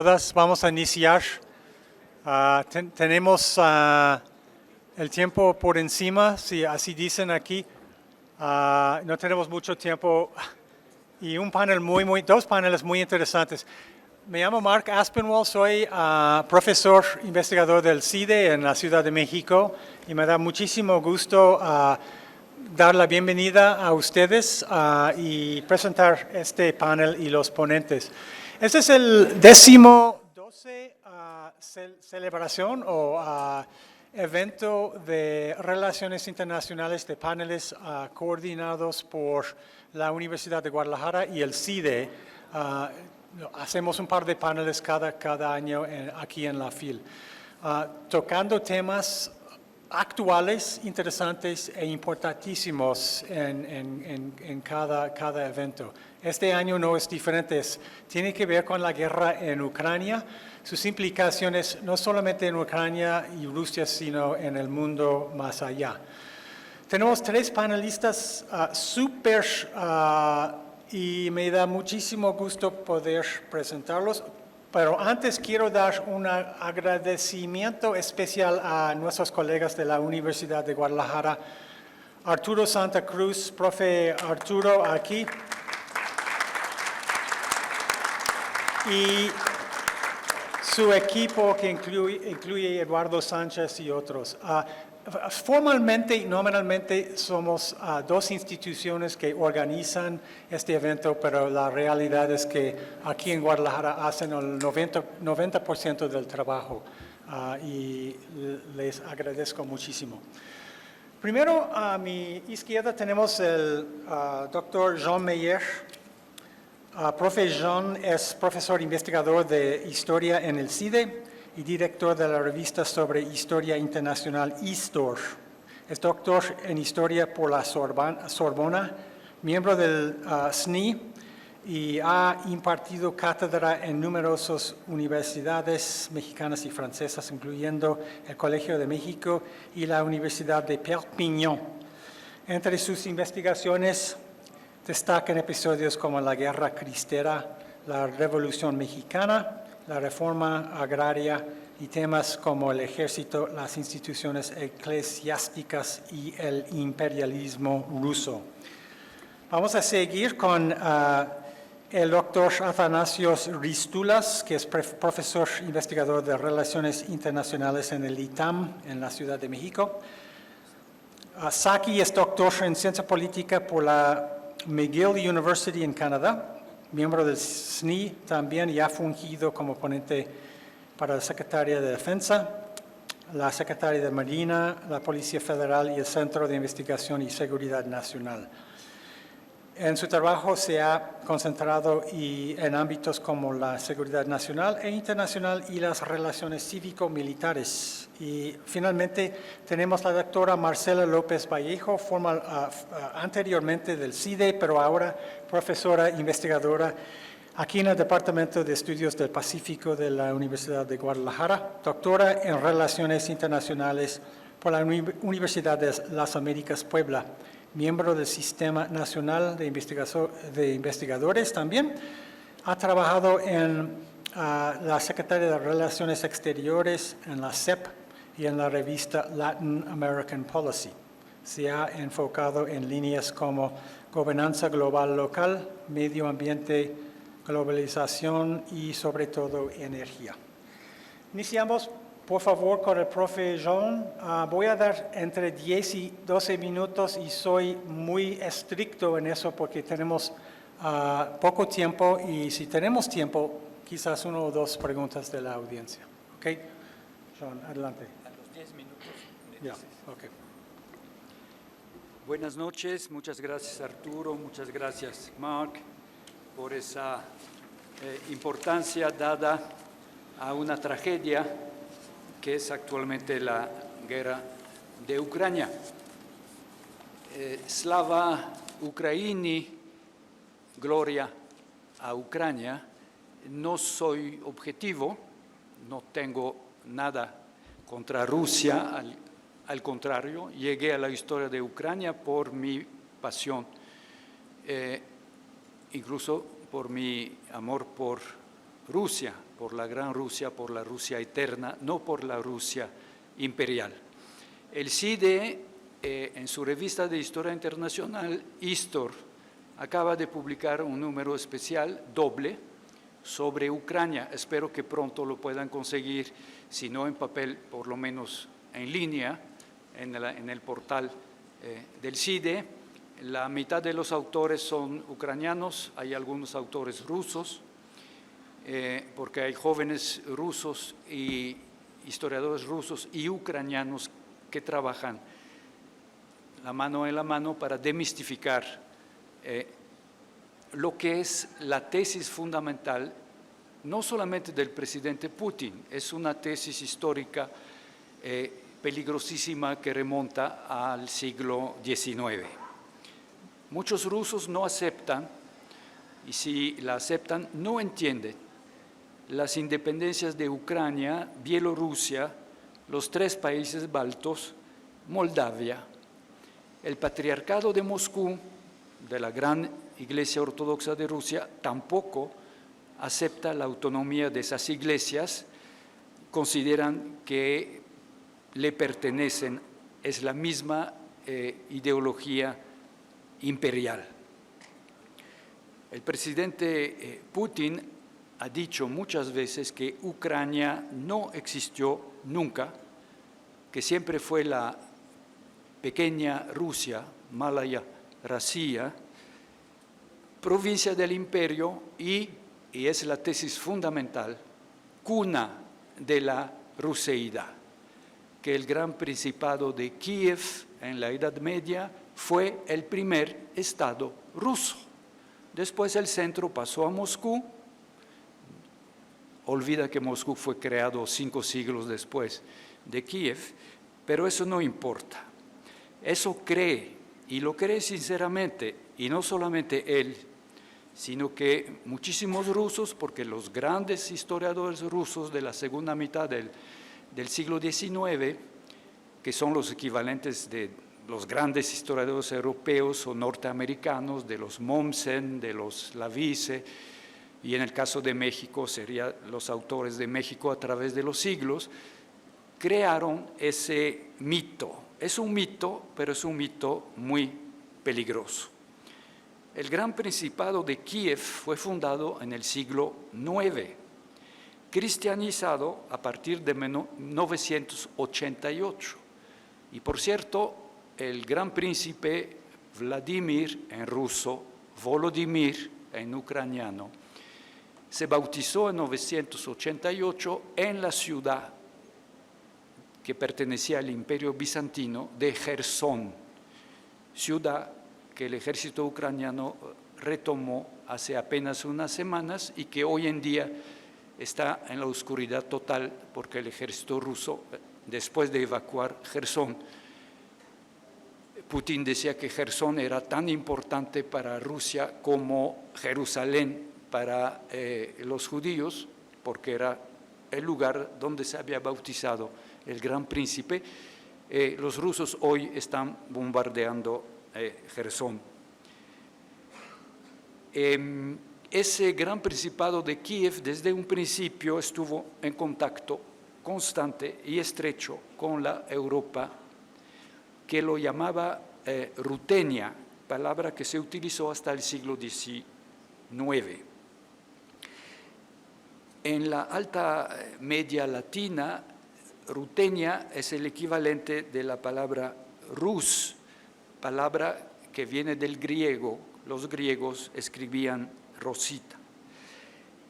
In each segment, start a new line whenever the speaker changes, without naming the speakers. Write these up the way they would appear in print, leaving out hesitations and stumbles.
Todas vamos a iniciar. Tenemos el tiempo por encima, si así dicen aquí. No tenemos mucho tiempo y dos paneles muy interesantes. Me llamo Mark Aspinwall, soy profesor investigador del CIDE en la Ciudad de México y me da muchísimo gusto dar la bienvenida a ustedes y presentar este panel y los ponentes. Este es el 12 celebración o evento de relaciones internacionales de paneles coordinados por la Universidad de Guadalajara y el CIDE. Hacemos un par de paneles cada año aquí en la FIL, tocando temas actuales, interesantes e importantísimos en cada evento. Este año no es diferente, tiene que ver con la guerra en Ucrania, sus implicaciones no solamente en Ucrania y Rusia, sino en el mundo más allá. Tenemos tres panelistas súper y me da muchísimo gusto poder presentarlos. Pero antes quiero dar un agradecimiento especial a nuestros colegas de la Universidad de Guadalajara. Arturo Santa Cruz, profe Arturo aquí. Y su equipo que incluye Eduardo Sánchez y otros. Formalmente y nominalmente somos dos instituciones que organizan este evento, pero la realidad es que aquí en Guadalajara hacen el 90% del trabajo y les agradezco muchísimo. Primero, a mi izquierda tenemos el doctor Jean Meyer. Profe Jean es profesor investigador de historia en el CIDE y director de la revista sobre historia internacional ISTOR. Es doctor en historia por la Sorbona, miembro del SNI y ha impartido cátedra en numerosas universidades mexicanas y francesas, incluyendo el Colegio de México y la Universidad de Perpignan. Entre sus investigaciones destacan episodios como la Guerra Cristera, la Revolución Mexicana, la reforma agraria y temas como el ejército, las instituciones eclesiásticas y el imperialismo ruso. Vamos a seguir con el doctor Athanasios Ristulas, que es profesor investigador de Relaciones Internacionales en el ITAM, en la Ciudad de México. Saki es doctor en Ciencia Política por la McGill University en Canadá, miembro del SNI también y ha fungido como ponente para la Secretaría de Defensa, la Secretaría de Marina, la Policía Federal y el Centro de Investigación y Seguridad Nacional. En su trabajo se ha concentrado en ámbitos como la seguridad nacional e internacional y las relaciones cívico-militares. Y finalmente tenemos la doctora Marcela López Vallejo, anteriormente del CIDE, pero ahora profesora investigadora aquí en el Departamento de Estudios del Pacífico de la Universidad de Guadalajara, doctora en Relaciones Internacionales por la Universidad de las Américas Puebla, miembro del Sistema Nacional de Investigadores también. Ha trabajado en la Secretaría de Relaciones Exteriores, en la CEP y en la revista Latin American Policy. Se ha enfocado en líneas como gobernanza global local, medio ambiente, globalización y sobre todo energía. Iniciamos por favor con el profe Jean. Voy a dar entre 10 y 12 minutos y soy muy estricto en eso porque tenemos poco tiempo y si tenemos tiempo, quizás una o dos preguntas de la audiencia. ¿Ok? Jean, adelante.
A los 10 minutos.
Ya, ok.
Buenas noches, muchas gracias Arturo, muchas gracias Mark por esa importancia dada a una tragedia que es actualmente la guerra de Ucrania. Slava Ukraini, gloria a Ucrania. No soy objetivo, no tengo nada contra Rusia, al contrario, llegué a la historia de Ucrania por mi pasión, incluso por mi amor por Rusia. por la Gran Rusia, por la Rusia eterna, no por la Rusia imperial. El CIDE, en su revista de Historia Internacional, Histor, acaba de publicar un número especial, doble, sobre Ucrania. Espero que pronto lo puedan conseguir, si no en papel, por lo menos en línea, en el portal del CIDE. La mitad de los autores son ucranianos, hay algunos autores rusos, porque hay jóvenes rusos y historiadores rusos y ucranianos que trabajan la mano en la mano para demistificar lo que es la tesis fundamental, no solamente del presidente Putin, es una tesis histórica peligrosísima que remonta al siglo XIX. Muchos rusos no aceptan, y si la aceptan, no entienden las independencias de Ucrania, Bielorrusia, los 3 países baltos, Moldavia. El Patriarcado de Moscú, de la Gran Iglesia Ortodoxa de Rusia, tampoco acepta la autonomía de esas iglesias, consideran que le pertenecen, es la misma ideología imperial. El presidente Putin ha dicho muchas veces que Ucrania no existió nunca, que siempre fue la pequeña Rusia, Malaya Razia, provincia del imperio y es la tesis fundamental, cuna de la ruseidad, que el gran principado de Kiev en la Edad Media fue el primer estado ruso. Después el centro pasó a Moscú. Olvida que Moscú fue creado 5 siglos después de Kiev, pero eso no importa. Eso cree, y lo cree sinceramente, y no solamente él, sino que muchísimos rusos, porque los grandes historiadores rusos de la segunda mitad del siglo XIX, que son los equivalentes de los grandes historiadores europeos o norteamericanos, de los Mommsen, de los Lavice, y en el caso de México serían los autores de México a través de los siglos, crearon ese mito. Es un mito, pero es un mito muy peligroso. El Gran Principado de Kiev fue fundado en el siglo IX, cristianizado a partir de 988. Y por cierto, el Gran Príncipe Vladimir en ruso, Volodymyr en ucraniano, se bautizó en 988 en la ciudad que pertenecía al Imperio Bizantino de Jersón, ciudad que el ejército ucraniano retomó hace apenas unas semanas y que hoy en día está en la oscuridad total porque el ejército ruso, después de evacuar Jersón, Putin decía que Jersón era tan importante para Rusia como Jerusalén para los judíos, porque era el lugar donde se había bautizado el Gran Príncipe. Los rusos hoy están bombardeando Jersón. Ese Gran Principado de Kiev desde un principio estuvo en contacto constante y estrecho con la Europa, que lo llamaba Rutenia, palabra que se utilizó hasta el siglo XIX. En la Alta Media Latina, Rutenia es el equivalente de la palabra Rus, palabra que viene del griego. Los griegos escribían Rosita.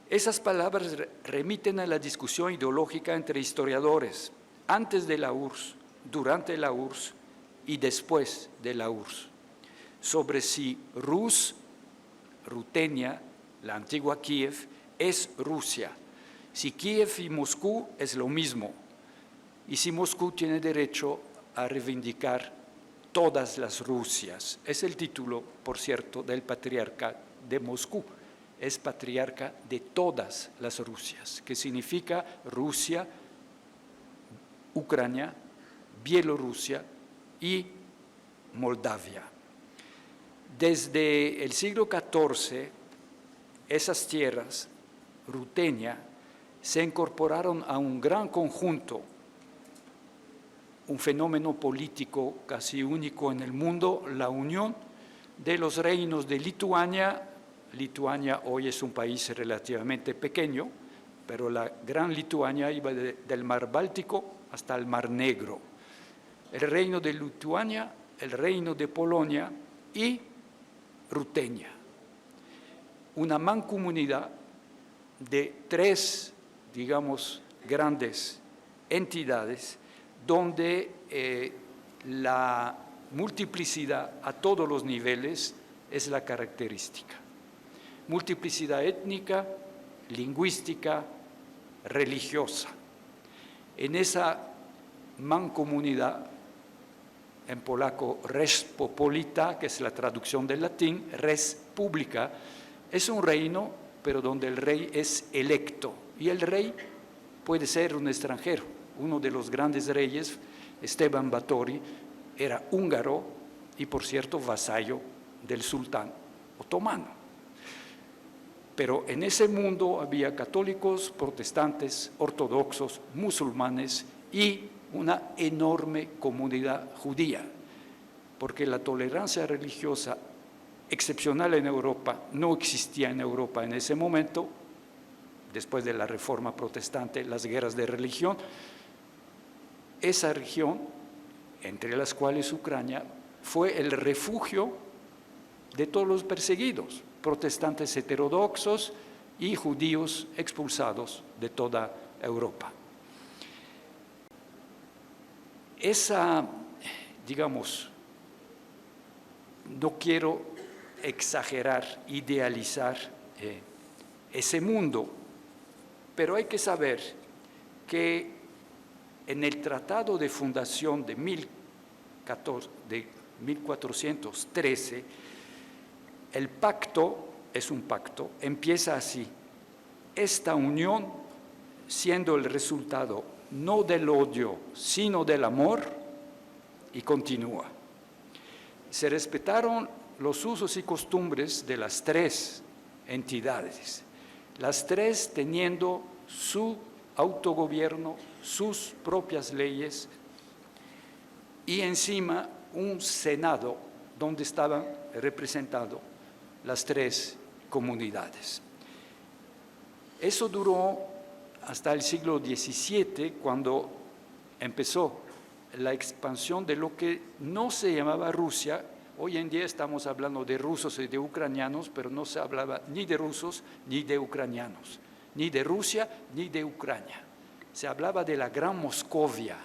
Esas palabras remiten a la discusión ideológica entre historiadores, antes de la URSS, durante la URSS y después de la URSS, sobre si Rus, Rutenia, la antigua Kiev, es Rusia, si Kiev y Moscú es lo mismo, y si Moscú tiene derecho a reivindicar todas las Rusias. Es el título, por cierto, del patriarca de Moscú. Es patriarca de todas las Rusias, que significa Rusia, Ucrania, Bielorrusia y Moldavia. Desde el siglo XIV, esas tierras, Rutenia, se incorporaron a un gran conjunto, un fenómeno político casi único en el mundo, la unión de los reinos de Lituania. Lituania hoy es un país relativamente pequeño, pero la gran Lituania iba del mar Báltico hasta el mar Negro. El reino de Lituania, el reino de Polonia y Rutenia. Una mancomunidad de tres, digamos, grandes entidades donde la multiplicidad a todos los niveles es la característica. Multiplicidad étnica, lingüística, religiosa. En esa mancomunidad, en polaco res popolita, que es la traducción del latín, res publica, es un reino, pero donde el rey es electo. Y el rey puede ser un extranjero. Uno de los grandes reyes, Esteban Báthory, era húngaro y, por cierto, vasallo del sultán otomano. Pero en ese mundo había católicos, protestantes, ortodoxos, musulmanes y una enorme comunidad judía, porque la tolerancia religiosa excepcional en Europa no existía en Europa en ese momento, después de la Reforma Protestante, las guerras de religión. Esa región, entre las cuales Ucrania, fue el refugio de todos los perseguidos, protestantes heterodoxos y judíos expulsados de toda Europa. Esa, digamos, no quiero exagerar, idealizar ese mundo, pero hay que saber que en el Tratado de Fundación de 1413, el pacto, es un pacto, empieza así: esta unión, siendo el resultado no del odio, sino del amor, y continúa. Se respetaron los usos y costumbres de las tres entidades, las tres teniendo su autogobierno, sus propias leyes y encima un senado donde estaban representados las tres comunidades. Eso duró hasta el siglo XVII, cuando empezó la expansión de lo que no se llamaba Rusia. Hoy en día estamos hablando de rusos y de ucranianos, pero no se hablaba ni de rusos ni de ucranianos, ni de Rusia ni de Ucrania. Se hablaba de la Gran Moscovia.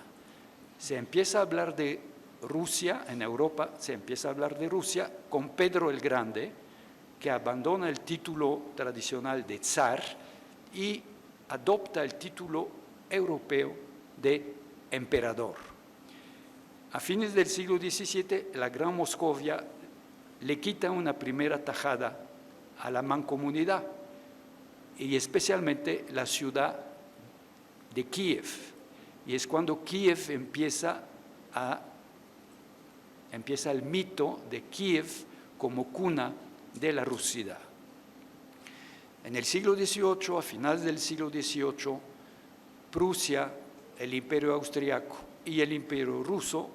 Se empieza a hablar de Rusia, en Europa se empieza a hablar de Rusia con Pedro el Grande, que abandona el título tradicional de zar y adopta el título europeo de emperador. A fines del siglo XVII, la Gran Moscovia le quita una primera tajada a la mancomunidad, y especialmente la ciudad de Kiev. Y es cuando Kiev empieza el mito de Kiev como cuna de la rusidad. En el siglo XVIII, a finales del siglo XVIII, Prusia, el Imperio Austriaco y el Imperio Ruso,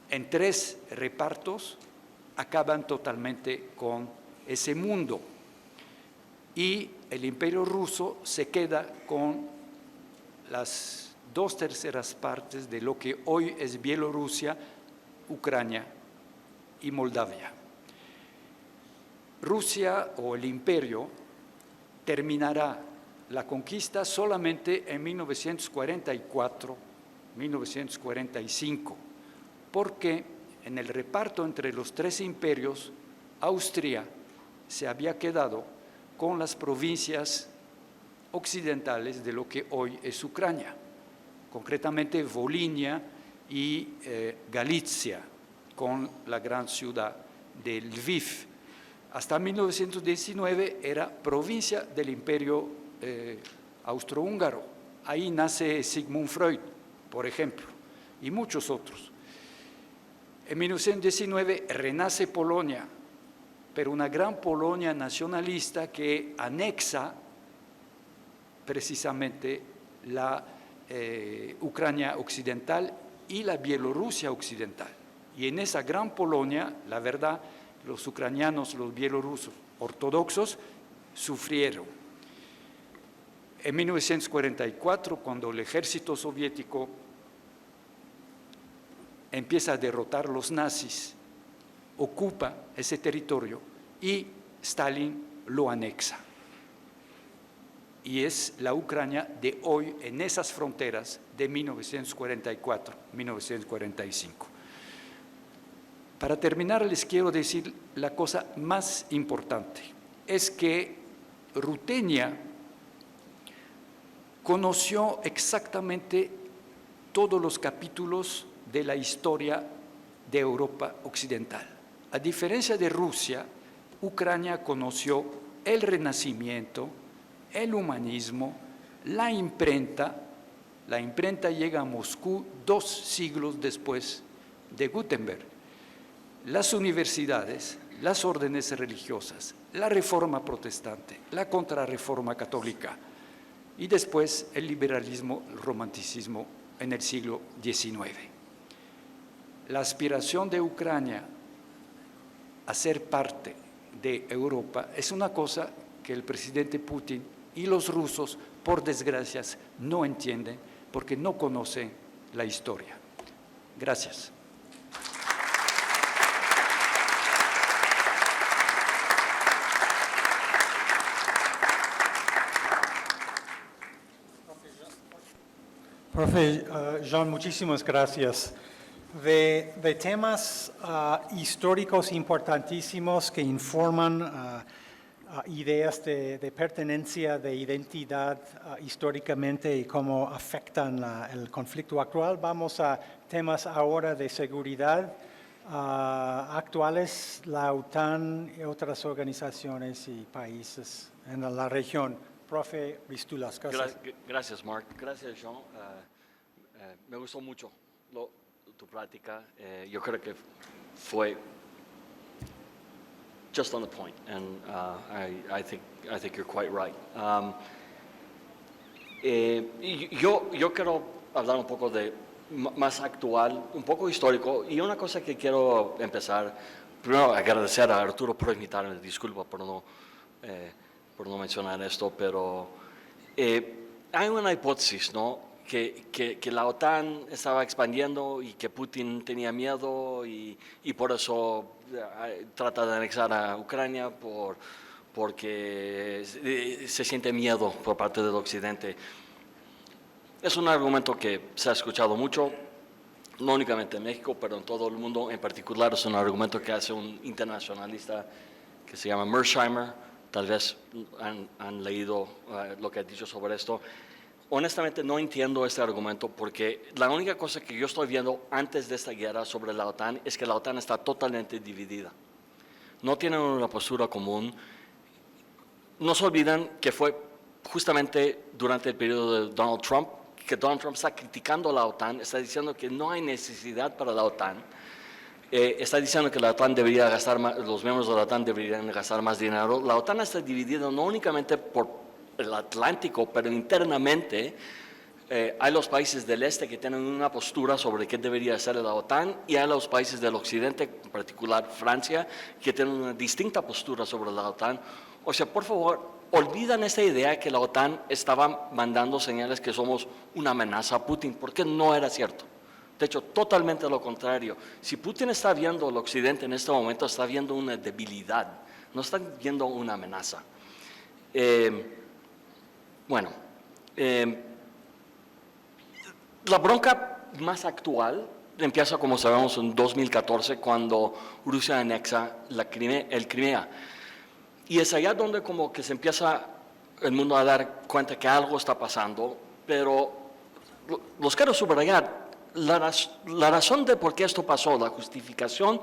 en tres repartos, acaban totalmente con ese mundo. Y el Imperio Ruso se queda con las 2/3 partes de lo que hoy es Bielorrusia, Ucrania y Moldavia. Rusia, o el imperio, terminará la conquista solamente en 1944-1945, porque en el reparto entre los tres imperios, Austria se había quedado con las provincias occidentales de lo que hoy es Ucrania, concretamente Volinia y Galicia, con la gran ciudad de Lviv. Hasta 1919 era provincia del Imperio austrohúngaro. Ahí nace Sigmund Freud, por ejemplo, y muchos otros. En 1919 renace Polonia, pero una gran Polonia nacionalista que anexa precisamente la Ucrania occidental y la Bielorrusia occidental. Y en esa gran Polonia, la verdad, los ucranianos, los bielorrusos ortodoxos sufrieron. En 1944, cuando el ejército soviético empieza a derrotar a los nazis, ocupa ese territorio y Stalin lo anexa. Y es la Ucrania de hoy en esas fronteras de 1944-1945. Para terminar, les quiero decir la cosa más importante, es que Rutenia conoció exactamente todos los capítulos de la historia de Europa occidental. A diferencia de Rusia, Ucrania conoció el Renacimiento, el humanismo, la imprenta. La imprenta llega a Moscú 2 siglos después de Gutenberg. Las universidades, las órdenes religiosas, la reforma protestante, la contrarreforma católica y después el liberalismo, el romanticismo en el siglo XIX. La aspiración de Ucrania a ser parte de Europa es una cosa que el presidente Putin y los rusos, por desgracia, no entienden porque no conocen la historia. Gracias.
Profe Jean, muchísimas gracias. De temas históricos importantísimos que informan ideas de pertenencia, de identidad históricamente y cómo afectan el conflicto actual, vamos a temas ahora de seguridad actuales, la OTAN y otras organizaciones y países en la región. Profe Vístulas, gracias.
Gracias, Mark. Gracias, Jean. Me gustó mucho tu plática. Yo creo que fue just on the point, and I think you're quite right. Yo quiero hablar un poco de más actual, un poco histórico, y una cosa que quiero empezar, primero agradecer a Arturo por invitarme, disculpa por no mencionar esto, pero hay una hipótesis, ¿no? Que la OTAN estaba expandiendo y que Putin tenía miedo y por eso trata de anexar a Ucrania porque se siente miedo por parte del Occidente. Es un argumento que se ha escuchado mucho, no únicamente en México, pero en todo el mundo. En particular es un argumento que hace un internacionalista que se llama Mearsheimer. Tal vez han leído lo que ha dicho sobre esto. Honestamente no entiendo este argumento porque la única cosa que yo estoy viendo antes de esta guerra sobre la OTAN es que la OTAN está totalmente dividida. No tienen una postura común. No se olviden que fue justamente durante el periodo de Donald Trump que Donald Trump está criticando a la OTAN, está diciendo que no hay necesidad para la OTAN. Está diciendo que la OTAN debería gastar más, los miembros de la OTAN deberían gastar más dinero. La OTAN está dividida no únicamente por el Atlántico, pero internamente hay los países del este que tienen una postura sobre qué debería hacer la OTAN y hay los países del occidente, en particular Francia, que tienen una distinta postura sobre la OTAN. O sea, por favor, olvidan esta idea que la OTAN estaba mandando señales que somos una amenaza a Putin, porque no era cierto. De hecho, totalmente lo contrario. Si Putin está viendo al occidente en este momento, está viendo una debilidad, no está viendo una amenaza. La bronca más actual empieza, como sabemos, en 2014, cuando Rusia anexa el Crimea. Y es allá donde como que se empieza el mundo a dar cuenta que algo está pasando, pero los quiero subrayar. La razón de por qué esto pasó, la justificación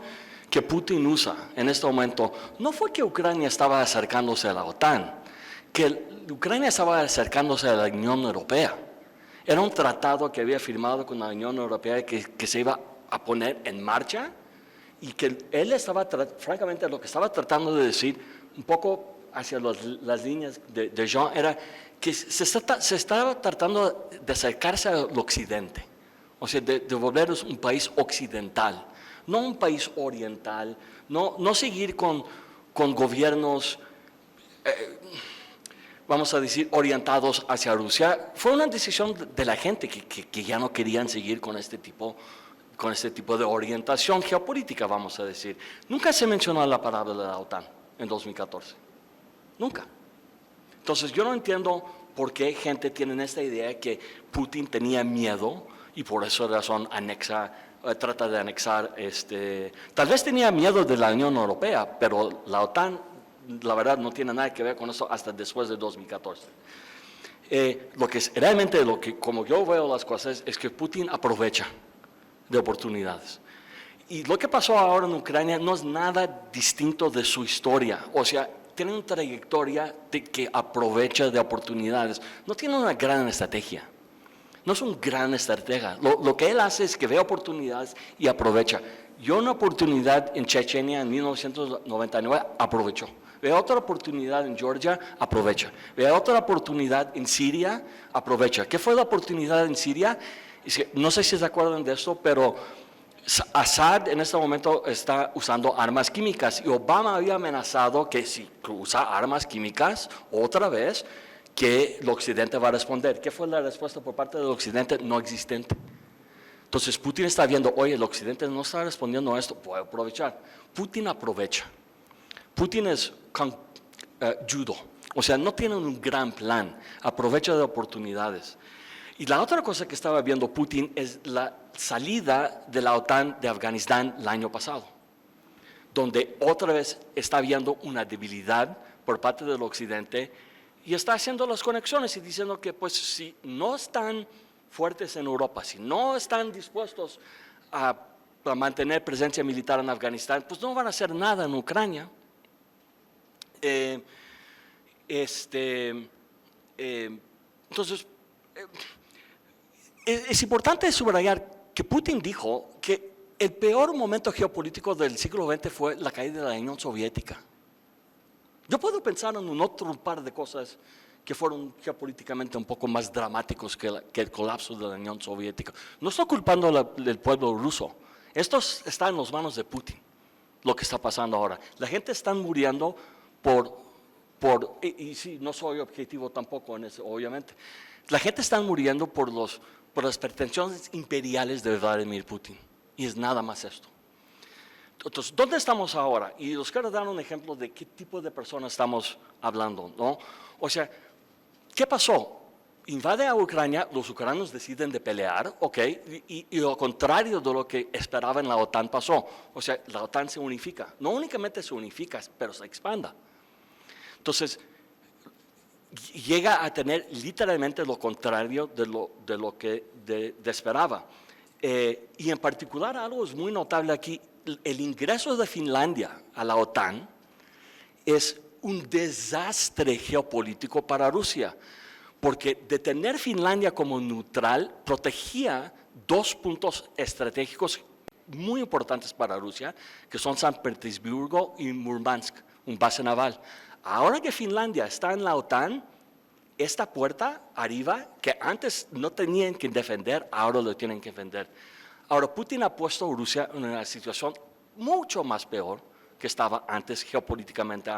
que Putin usa en este momento, no fue que Ucrania estaba acercándose a la OTAN, que Ucrania estaba acercándose a la Unión Europea. Era un tratado que había firmado con la Unión Europea que se iba a poner en marcha y que él estaba, francamente, lo que estaba tratando de decir, un poco hacia las líneas de Jean era que se estaba tratando de acercarse al occidente, o sea, de volvernos un país occidental, no un país oriental, no seguir con gobiernos, vamos a decir, orientados hacia Rusia. Fue una decisión de la gente que ya no querían seguir con este tipo de orientación geopolítica, vamos a decir. Nunca se mencionó la palabra de la OTAN en 2014, nunca. Entonces yo no entiendo por qué gente tiene esta idea que Putin tenía miedo y por esa razón trata de anexar, tal vez tenía miedo de la Unión Europea, pero la OTAN, la verdad, no tiene nada que ver con eso hasta después de 2014. Realmente, como yo veo las cosas, es que Putin aprovecha de oportunidades. Y lo que pasó ahora en Ucrania no es nada distinto de su historia. O sea, tiene una trayectoria que aprovecha de oportunidades. No tiene una gran estrategia. No es un gran estratega. Lo que él hace es que ve oportunidades y aprovecha. Yo una oportunidad en Chechenia en 1999 aprovechó. Ve otra oportunidad en Georgia, aprovecha. Ve otra oportunidad en Siria, aprovecha. ¿Qué fue la oportunidad en Siria? No sé si se acuerdan de esto, pero Assad en este momento está usando armas químicas y Obama había amenazado que si usa armas químicas otra vez, que el Occidente va a responder. ¿Qué fue la respuesta por parte del Occidente? No existente. Entonces Putin está viendo, oye, el Occidente no está respondiendo a esto, puede aprovechar. Putin aprovecha. Putin es judo, o sea, no tiene un gran plan, aprovecha de oportunidades. Y la otra cosa que estaba viendo Putin es la salida de la OTAN de Afganistán el año pasado, donde otra vez está viendo una debilidad por parte del Occidente y está haciendo las conexiones y diciendo que pues si no están fuertes en Europa, si no están dispuestos a mantener presencia militar en Afganistán, pues no van a hacer nada en Ucrania. Entonces, es importante subrayar que Putin dijo que el peor momento geopolítico del siglo XX fue la caída de la Unión Soviética. Yo puedo pensar en un otro par de cosas que fueron geopolíticamente un poco más dramáticos que el colapso de la Unión Soviética. No estoy culpando al pueblo ruso. Esto está en las manos de Putin, lo que está pasando ahora. La gente está muriendo y sí, no soy objetivo tampoco en eso, obviamente. La gente está muriendo por las pretensiones imperiales de Vladimir Putin. Y es nada más esto. Entonces, ¿dónde estamos ahora? Y les quiero dar un ejemplo de qué tipo de personas estamos hablando, ¿no? O sea, ¿qué pasó? Invade a Ucrania, los ucranianos deciden de pelear, ¿ok? Y lo contrario de lo que esperaban la OTAN pasó. O sea, la OTAN se unifica. No únicamente se unifica, pero se expanda. Entonces, llega a tener literalmente lo contrario de lo que esperaba. Y en particular, algo es muy notable aquí, el ingreso de Finlandia a la OTAN es un desastre geopolítico para Rusia, porque de tener Finlandia como neutral protegía dos puntos estratégicos muy importantes para Rusia, que son San Petersburgo y Murmansk, un base naval. Ahora que Finlandia está en la OTAN, esta puerta arriba, que antes no tenían que defender, ahora lo tienen que defender. Ahora, Putin ha puesto a Rusia en una situación mucho más peor que estaba antes geopolíticamente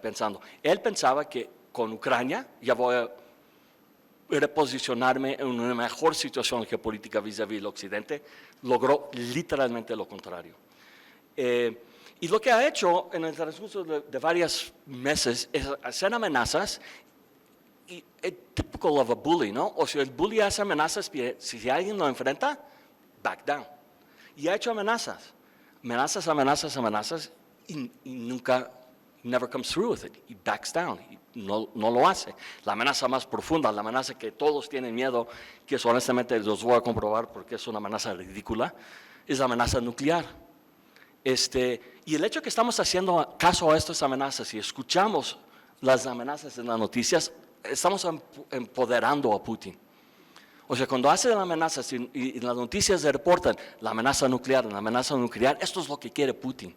pensando. Él pensaba que con Ucrania ya voy a reposicionarme en una mejor situación geopolítica vis-a-vis el Occidente. Logró literalmente lo contrario. Y lo que ha hecho en el transcurso de varios meses es hacer amenazas. Y es típico of a bully, ¿no? O sea, el bully hace amenazas, si alguien lo enfrenta, back down. Y ha hecho amenazas, y nunca, never comes through with it. He backs down, y no lo hace. La amenaza más profunda, la amenaza que todos tienen miedo, que honestamente los voy a comprobar porque es una amenaza ridícula, es la amenaza nuclear. Y el hecho que estamos haciendo caso a estas amenazas y escuchamos las amenazas en las noticias, estamos empoderando a Putin. O sea, cuando hacen amenazas y las noticias se reportan la amenaza nuclear, esto es lo que quiere Putin.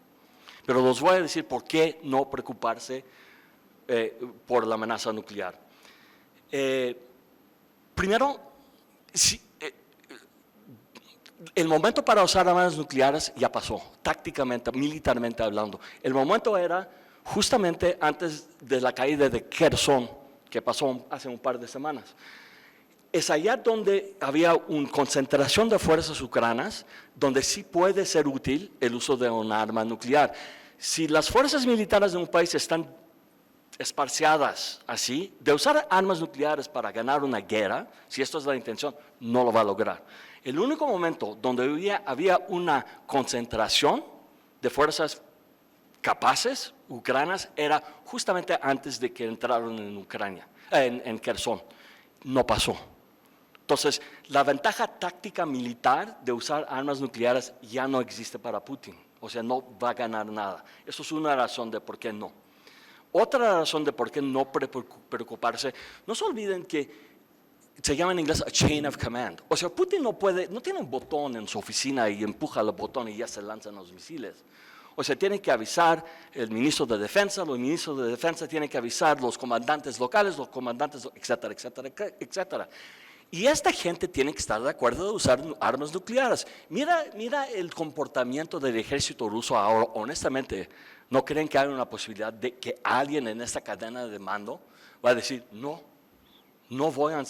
Pero les voy a decir por qué no preocuparse por la amenaza nuclear. Primero, el momento para usar armas nucleares ya pasó, tácticamente, militarmente hablando. El momento era justamente antes de la caída de Kherson, que pasó hace un par de semanas. Es allá donde había una concentración de fuerzas ucranianas, donde sí puede ser útil el uso de un arma nuclear. Si las fuerzas militares de un país están esparciadas así, de usar armas nucleares para ganar una guerra, si esto es la intención, no lo va a lograr. El único momento donde había una concentración de fuerzas capaces ucranianas era justamente antes de que entraron en Ucrania, en Kherson. No pasó. Entonces, la ventaja táctica militar de usar armas nucleares ya no existe para Putin. O sea, no va a ganar nada. Eso es una razón de por qué no. Otra razón de por qué no preocuparse, no se olviden que se llama en inglés a chain of command. O sea, Putin no tiene un botón en su oficina y empuja el botón y ya se lanzan los misiles. O sea, tiene que avisar el ministro de Defensa, los ministros de Defensa tienen que avisar los comandantes locales, los comandantes, etcétera, etcétera, etcétera. Y esta gente tiene que estar de acuerdo de usar armas nucleares. Mira el comportamiento del ejército ruso ahora. Honestamente, ¿no creen que hay una posibilidad de que alguien en esta cadena de mando va a decir, no voy a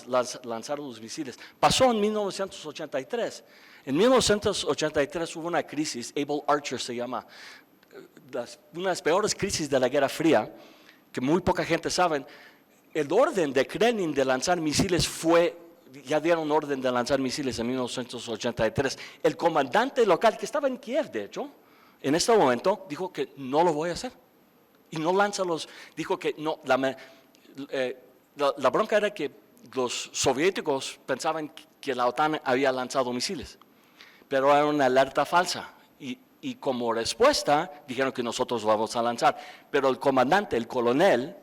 lanzar los misiles? Pasó en 1983. En 1983 hubo una crisis, Able Archer se llama, una de las peores crisis de la Guerra Fría, que muy poca gente sabe. El orden de Kremlin de lanzar misiles ya dieron orden de lanzar misiles en 1983. El comandante local, que estaba en Kiev, de hecho, en este momento dijo que no lo voy a hacer. Y no lanza dijo que no, la bronca era que los soviéticos pensaban que la OTAN había lanzado misiles, pero era una alerta falsa. Y como respuesta dijeron que nosotros vamos a lanzar. Pero el comandante, el coronel,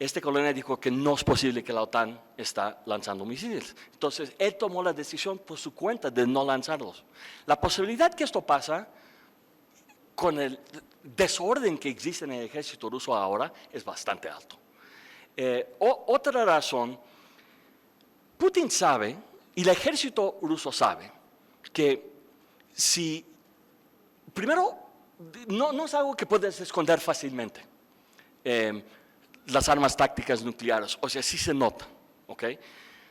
este coronel dijo que no es posible que la OTAN está lanzando misiles. Entonces, él tomó la decisión por su cuenta de no lanzarlos. La posibilidad que esto pasa con el desorden que existe en el ejército ruso ahora es bastante alto. Otra razón, Putin sabe, y el ejército ruso sabe, que si, primero, no es algo que puedes esconder fácilmente. Las armas tácticas nucleares, o sea, sí se nota, ¿ok?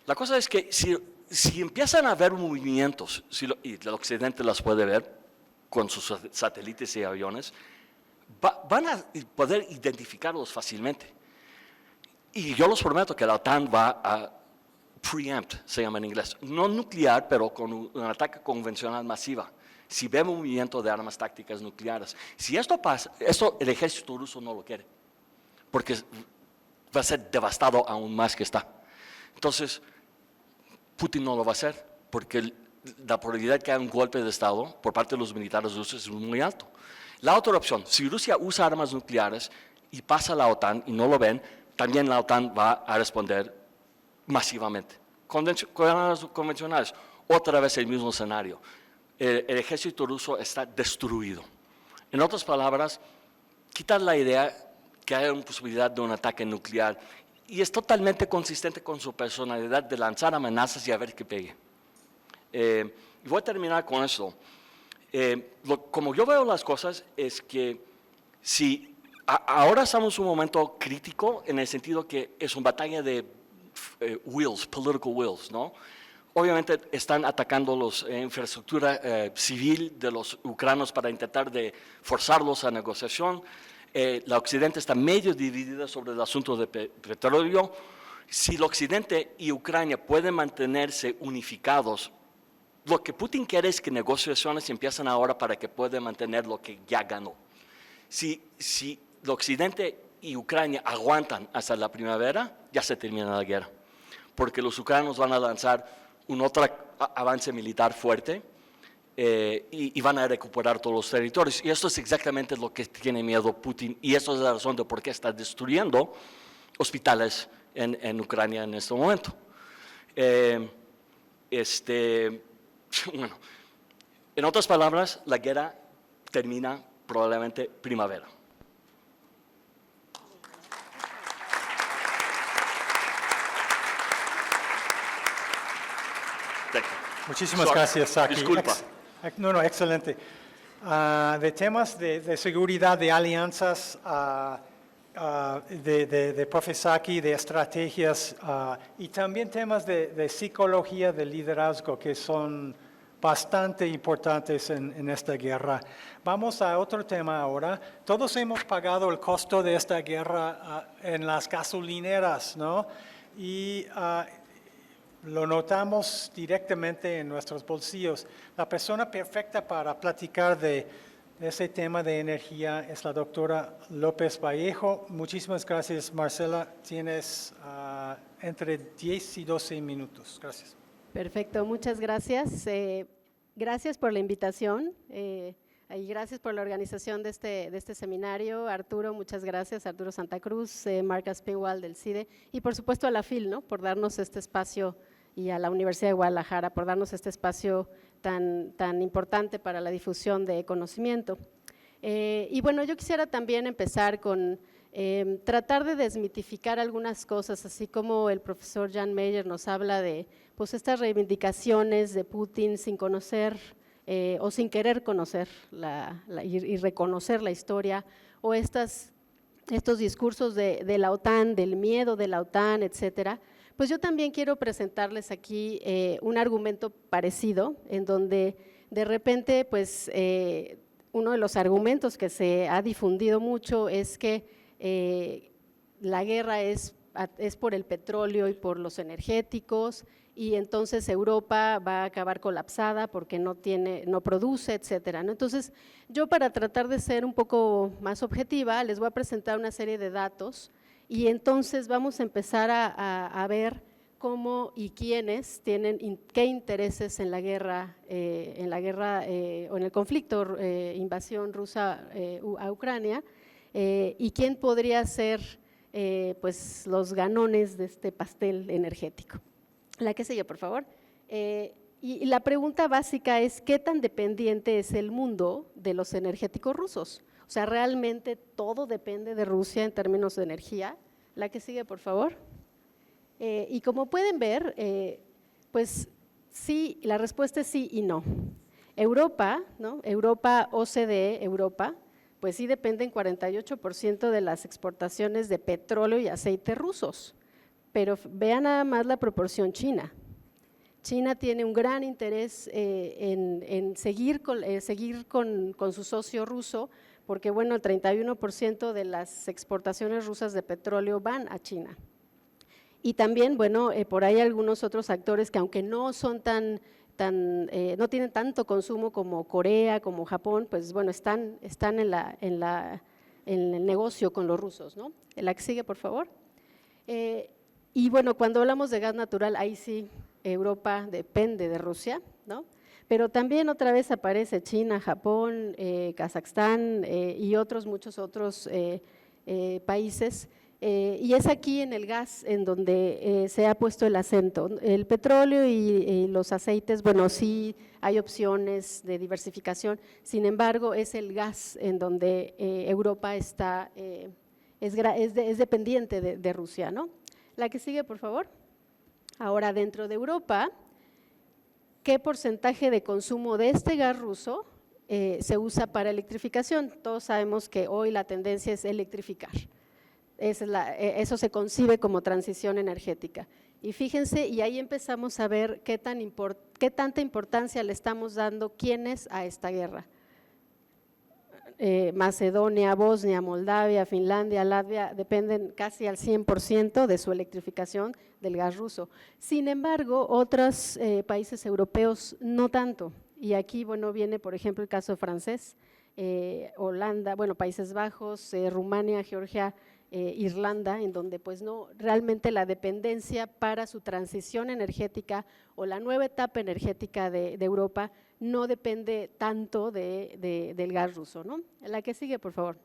La cosa es que si empiezan a haber movimientos, y el occidente las puede ver con sus satélites y aviones, van a poder identificarlos fácilmente. Y yo les prometo que la OTAN va a preempt, se llama en inglés, no nuclear, pero con un ataque convencional masiva. Si ve movimiento de armas tácticas nucleares, si esto pasa, el ejército ruso no lo quiere, porque va a ser devastado aún más que está. Entonces, Putin no lo va a hacer, porque la probabilidad de que haya un golpe de Estado por parte de los militares rusos es muy alto. La otra opción, si Rusia usa armas nucleares y pasa a la OTAN y no lo ven, también la OTAN va a responder masivamente. Con armas convencionales, otra vez el mismo escenario. El ejército ruso está destruido. En otras palabras, quitar la idea que haya una posibilidad de un ataque nuclear y es totalmente consistente con su personalidad de lanzar amenazas y a ver qué pegue. Y voy a terminar con eso. Como yo veo las cosas es que si ahora estamos en un momento crítico en el sentido que es una batalla de political wills, ¿no? Obviamente están atacando la infraestructura civil de los ucranianos para intentar de forzarlos a negociación. La Occidente está medio dividida sobre el asunto de petróleo. Si el Occidente y Ucrania pueden mantenerse unificados, lo que Putin quiere es que negociaciones empiecen ahora para que pueda mantener lo que ya ganó. Si el Occidente y Ucrania aguantan hasta la primavera, ya se termina la guerra. Porque los ucranianos van a lanzar un otro avance militar fuerte y van a recuperar todos los territorios. Y esto es exactamente lo que tiene miedo Putin y eso es la razón de por qué está destruyendo hospitales en Ucrania en este momento. Bueno, en otras palabras, la guerra termina probablemente primavera.
Muchísimas
Sorry,
gracias, Saki.
disculpa.
No, excelente. De temas de seguridad, de alianzas, de profe Saki, de estrategias y también temas de psicología, de liderazgo, que son bastante importantes en esta guerra. Vamos a otro tema ahora. Todos hemos pagado el costo de esta guerra en las gasolineras, ¿no? Y lo notamos directamente en nuestros bolsillos. La persona perfecta para platicar de ese tema de energía es la doctora López Vallejo. Muchísimas gracias, Marcela. Tienes entre 10 y 12 minutos. Gracias.
Perfecto, muchas gracias. Gracias por la invitación y gracias por la organización de este seminario. Arturo, muchas gracias. Arturo Santa Cruz, Mark Aspinwall del CIDE y por supuesto a la FIL, ¿no? Por darnos este espacio y a la Universidad de Guadalajara por darnos este espacio tan importante para la difusión de conocimiento. Y bueno, yo quisiera también empezar con tratar de desmitificar algunas cosas, así como el profesor Jan Meyer nos habla de pues, estas reivindicaciones de Putin sin conocer o sin querer conocer y reconocer la historia, o estos discursos de la OTAN, del miedo de la OTAN, etcétera. Pues yo también quiero presentarles aquí un argumento parecido, en donde de repente, pues uno de los argumentos que se ha difundido mucho es que la guerra es por el petróleo y por los energéticos, y entonces Europa va a acabar colapsada porque no produce, etcétera, ¿no? Entonces, yo para tratar de ser un poco más objetiva, les voy a presentar una serie de datos y entonces vamos a empezar a ver cómo y quiénes tienen qué intereses en la guerra o en el conflicto, invasión rusa a Ucrania, y quién podría ser pues los ganones de este pastel energético. La que sigue, por favor. Y la pregunta básica es, ¿qué tan dependiente es el mundo de los energéticos rusos? O sea, ¿realmente todo depende de Rusia en términos de energía? La que sigue, por favor. Y como pueden ver, pues sí, la respuesta es sí y no. Europa, ¿no? Europa, OCDE, Europa, pues sí dependen 48% de las exportaciones de petróleo y aceite rusos, pero vean nada más la proporción China. China tiene un gran interés en seguir con su socio ruso, porque bueno, el 31% de las exportaciones rusas de petróleo van a China. Y también, bueno, por ahí algunos otros actores que aunque no son no tienen tanto consumo como Corea, como Japón, pues bueno, están en el negocio con los rusos, ¿no? La que sigue, por favor. Y bueno, cuando hablamos de gas natural, ahí sí Europa depende de Rusia, ¿no? Pero también otra vez aparece China, Japón, Kazajstán y muchos otros países. Y es aquí en el gas en donde se ha puesto el acento. El petróleo y los aceites, bueno, sí hay opciones de diversificación, sin embargo, es el gas en donde Europa es dependiente de Rusia, ¿no? La que sigue, por favor. Ahora, dentro de Europa, ¿qué porcentaje de consumo de este gas ruso se usa para electrificación? Todos sabemos que hoy la tendencia es electrificar. Eso se concibe como transición energética. Y fíjense, y ahí empezamos a ver qué tanta importancia le estamos dando quiénes a esta guerra. Macedonia, Bosnia, Moldavia, Finlandia, Latvia dependen casi al 100% de su electrificación del gas ruso. Sin embargo, otros países europeos no tanto. Y aquí, bueno, viene por ejemplo el caso francés, Holanda, bueno, Países Bajos, Rumania, Georgia, Irlanda, en donde pues no, realmente la dependencia para su transición energética o la nueva etapa energética de Europa no depende tanto del gas ruso, ¿no? La que sigue, por favor.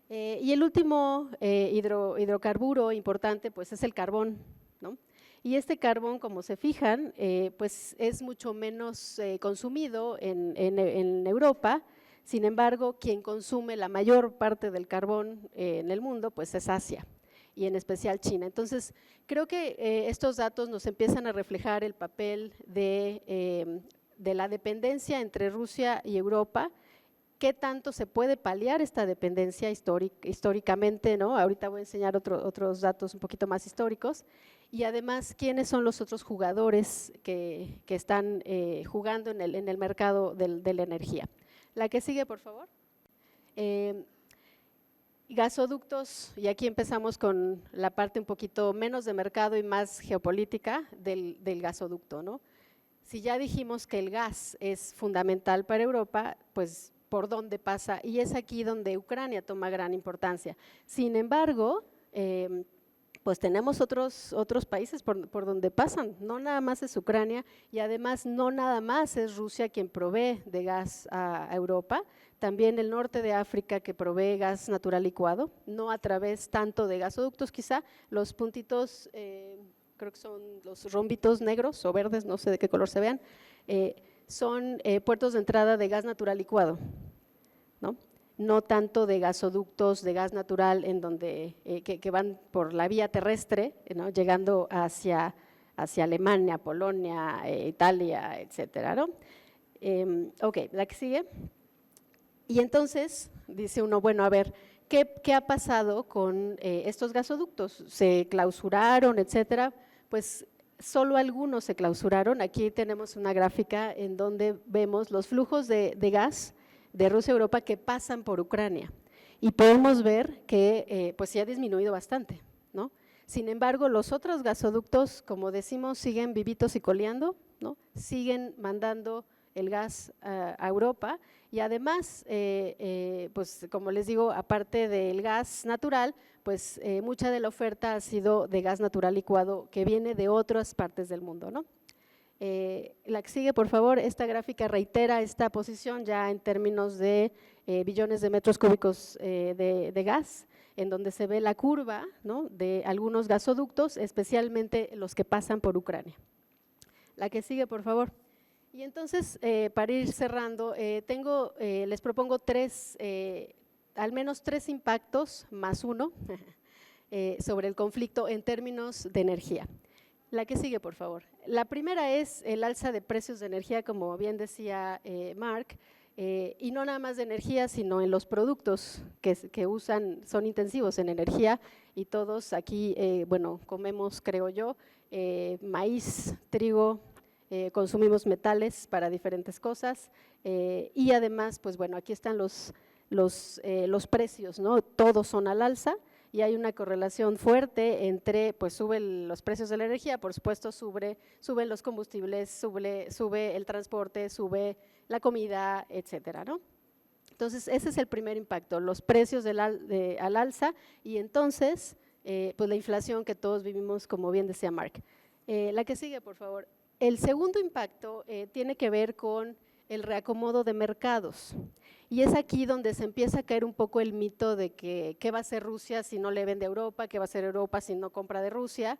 Y el último hidrocarburo importante pues es el carbón, ¿no? Y este carbón, como se fijan, pues es mucho menos consumido en Europa. Sin embargo, quien consume la mayor parte del carbón en el mundo pues es Asia. y en especial China. Entonces, creo que estos datos nos empiezan a reflejar el papel de la dependencia entre Rusia y Europa. ¿Qué tanto se puede paliar esta dependencia históricamente, ¿no? Ahorita voy a enseñar otros datos un poquito más históricos. Y además, ¿quiénes son los otros jugadores que están jugando en el mercado de la energía? La que sigue, por favor. Gasoductos, y aquí empezamos con la parte un poquito menos de mercado y más geopolítica del gasoducto, ¿no? Si ya dijimos que el gas es fundamental para Europa, pues por dónde pasa, y es aquí donde Ucrania toma gran importancia. Sin embargo, pues tenemos otros países por donde pasan, no nada más es Ucrania, y además no nada más es Rusia quien provee de gas a Europa, también el norte de África que provee gas natural licuado, no a través tanto de gasoductos quizá, los puntitos, creo que son los rombitos negros o verdes, no sé de qué color se vean, son puertos de entrada de gas natural licuado, ¿no? No tanto de gasoductos de gas natural en donde, que van por la vía terrestre, ¿no? Llegando hacia Alemania, Polonia, Italia, etcétera, ¿no? Ok, la que sigue. Y entonces dice uno, bueno, a ver, ¿qué ha pasado con estos gasoductos? ¿Se clausuraron, etcétera? Pues solo algunos se clausuraron. Aquí tenemos una gráfica en donde vemos los flujos de gas de Rusia a Europa que pasan por Ucrania y podemos ver que pues sí ha disminuido bastante, ¿no? Sin embargo, los otros gasoductos, como decimos, siguen vivitos y coleando, ¿no? Siguen mandando el gas a Europa y además, pues como les digo, aparte del gas natural, pues mucha de la oferta ha sido de gas natural licuado que viene de otras partes del mundo, ¿no? La que sigue, por favor. Esta gráfica reitera esta posición ya en términos de billones de metros cúbicos de gas, en donde se ve la curva, ¿no? De algunos gasoductos, especialmente los que pasan por Ucrania. La que sigue, por favor. Y entonces, para ir cerrando, les propongo al menos tres impactos más uno sobre el conflicto en términos de energía. La que sigue, por favor. La primera es el alza de precios de energía, como bien decía Mark, y no nada más de energía, sino en los productos que usan, son intensivos en energía, y todos aquí, bueno, comemos, creo yo, maíz, trigo, consumimos metales para diferentes cosas, y además, pues bueno, aquí están los precios, ¿no? Todos son al alza, y hay una correlación fuerte entre, pues suben los precios de la energía, por supuesto suben los combustibles, sube el transporte, sube la comida, etcétera, ¿no? Entonces, ese es el primer impacto, los precios al alza y entonces, pues la inflación que todos vivimos, como bien decía Mark. La que sigue, por favor. El segundo impacto tiene que ver con el reacomodo de mercados. Y es aquí donde se empieza a caer un poco el mito de que qué va a hacer Rusia si no le vende a Europa, qué va a hacer Europa si no compra de Rusia.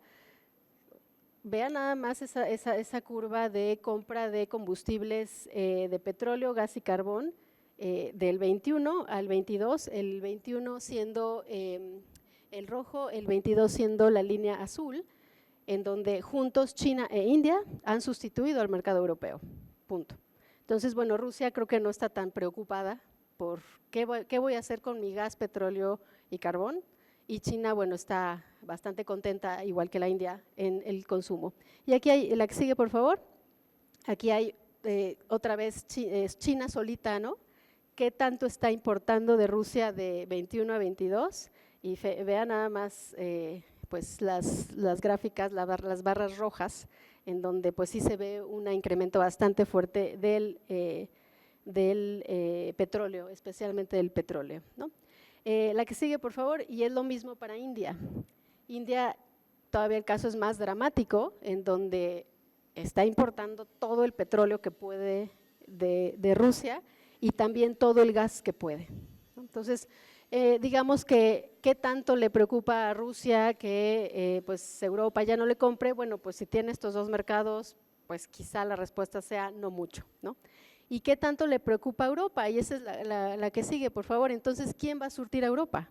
Vean nada más esa curva de compra de combustibles de petróleo, gas y carbón del 21 al 22, el 21 siendo el rojo, el 22 siendo la línea azul, en donde juntos China e India han sustituido al mercado europeo, punto. Entonces, bueno, Rusia creo que no está tan preocupada por qué voy a hacer con mi gas, petróleo y carbón, y China, bueno, está bastante contenta, igual que la India, en el consumo. Y aquí hay, la que sigue, por favor, aquí hay otra vez China solita, ¿no? ¿Qué tanto está importando de Rusia de 21 a 22? Y vean nada más pues las gráficas, las barras rojas, en donde pues sí se ve un incremento bastante fuerte del petróleo, especialmente del petróleo, ¿no? La que sigue, por favor, y es lo mismo para India. India, todavía el caso es más dramático, en donde está importando todo el petróleo que puede de Rusia y también todo el gas que puede, ¿no? Entonces, digamos que qué tanto le preocupa a Rusia que pues Europa ya no le compre. Bueno, pues si tiene estos dos mercados, pues quizá la respuesta sea no mucho, ¿no? ¿Y qué tanto le preocupa a Europa? Y esa es la que sigue, por favor. Entonces, ¿quién va a surtir a Europa?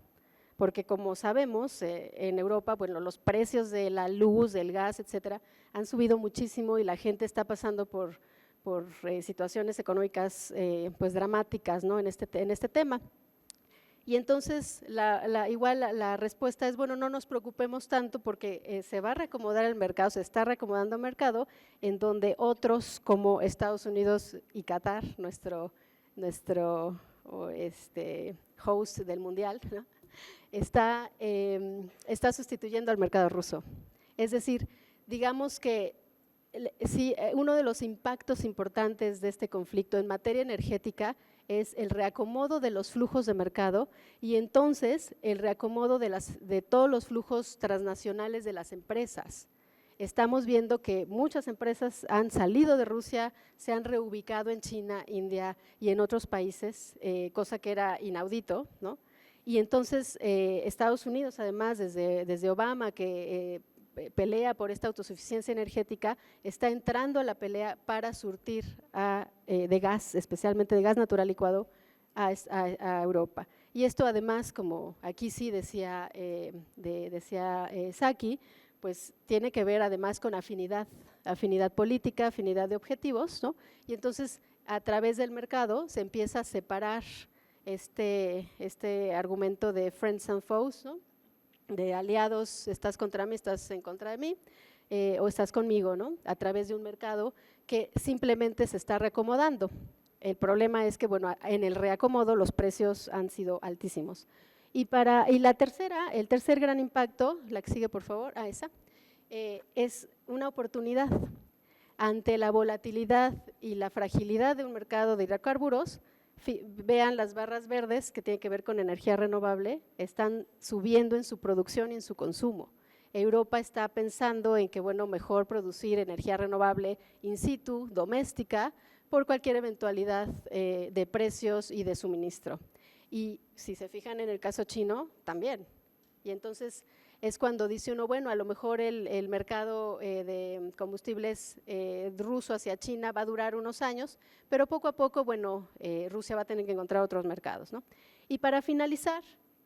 porque como sabemos, en Europa, bueno, los precios de la luz, del gas, etcétera, han subido muchísimo y la gente está pasando por situaciones económicas pues dramáticas, ¿no? en este tema. Y entonces, igual la respuesta es, bueno, no nos preocupemos tanto porque se va a reacomodar el mercado, se está reacomodando el mercado, en donde otros como Estados Unidos y Qatar, nuestro host del mundial, ¿no? está sustituyendo al mercado ruso. Es decir, digamos que sí, uno de los impactos importantes de este conflicto en materia energética es el reacomodo de los flujos de mercado y entonces el reacomodo de todos los flujos transnacionales de las empresas. Estamos viendo que muchas empresas han salido de Rusia, se han reubicado en China, India y en otros países, cosa que era inaudito, ¿no? Y entonces Estados Unidos, además, desde Obama, que pelea por esta autosuficiencia energética, está entrando a la pelea para surtir de gas, especialmente de gas natural licuado, a Europa. Y esto además, como aquí sí decía Saki, pues tiene que ver además con afinidad política, afinidad de objetivos, ¿no? Y entonces a través del mercado se empieza a separar este argumento de friends and foes, ¿no? De aliados, estás contra mí, estás en contra de mí, o estás conmigo, ¿no? A través de un mercado que simplemente se está reacomodando. El problema es que, bueno, en el reacomodo los precios han sido altísimos. Y el tercer gran impacto, la que sigue por favor, esa, es una oportunidad. Ante la volatilidad y la fragilidad de un mercado de hidrocarburos, vean las barras verdes que tienen que ver con energía renovable, están subiendo en su producción y en su consumo. Europa está pensando en que, bueno, mejor producir energía renovable in situ, doméstica, por cualquier eventualidad de precios y de suministro. Y si se fijan en el caso chino, también. Y entonces es cuando dice uno, bueno, a lo mejor el mercado de combustibles ruso hacia China va a durar unos años, pero poco a poco, bueno, Rusia va a tener que encontrar otros mercados, ¿no? Y para finalizar,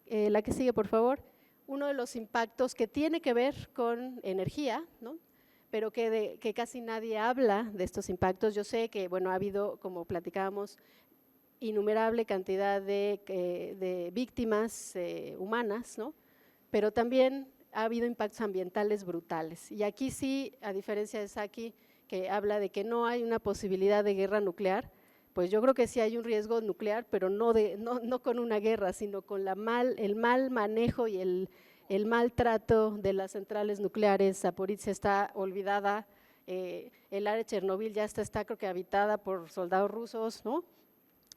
la que sigue, por favor, uno de los impactos que tiene que ver con energía, ¿no? Pero que casi nadie habla de estos impactos. Yo sé que, bueno, ha habido, como platicábamos, innumerable cantidad de víctimas humanas, ¿no? Pero también ha habido impactos ambientales brutales. Y aquí sí, a diferencia de Saki, que habla de que no hay una posibilidad de guerra nuclear, pues yo creo que sí hay un riesgo nuclear, pero no con una guerra, sino con el mal manejo y el maltrato de las centrales nucleares. Zaporizhia está olvidada, el área de Chernobyl ya está creo que habitada por soldados rusos, ¿no?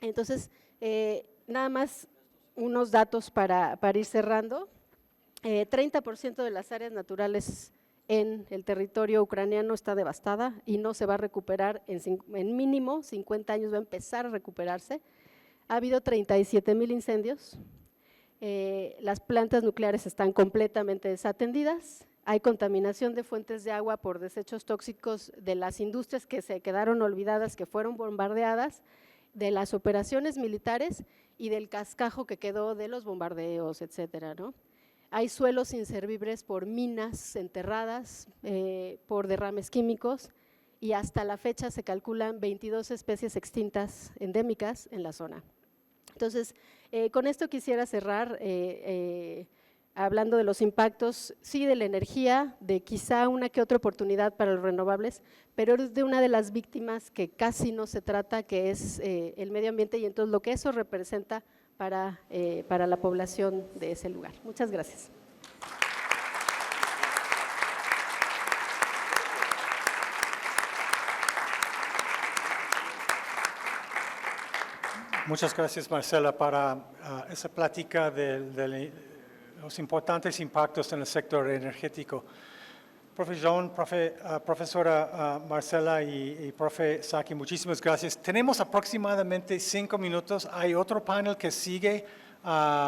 Entonces, nada más unos datos para ir cerrando. 30% de las áreas naturales en el territorio ucraniano está devastada y no se va a recuperar en mínimo 50 años, va a empezar a recuperarse. Ha habido 37,000 incendios, las plantas nucleares están completamente desatendidas, hay contaminación de fuentes de agua por desechos tóxicos de las industrias que se quedaron olvidadas, que fueron bombardeadas, de las operaciones militares y del cascajo que quedó de los bombardeos, etcétera, ¿no? Hay suelos inservibles por minas enterradas, por derrames químicos y hasta la fecha se calculan 22 especies extintas endémicas en la zona. Entonces, con esto quisiera cerrar hablando de los impactos, sí, de la energía, de quizá una que otra oportunidad para los renovables, pero es de una de las víctimas que casi no se trata, que es el medio ambiente y entonces lo que eso representa para la población de ese lugar. Muchas gracias.
Muchas gracias, Marcela, para esa plática de los importantes impactos en el sector energético. Profe John, profesora Marcela y profe Saki, muchísimas gracias. Tenemos aproximadamente 5 minutos. Hay otro panel que sigue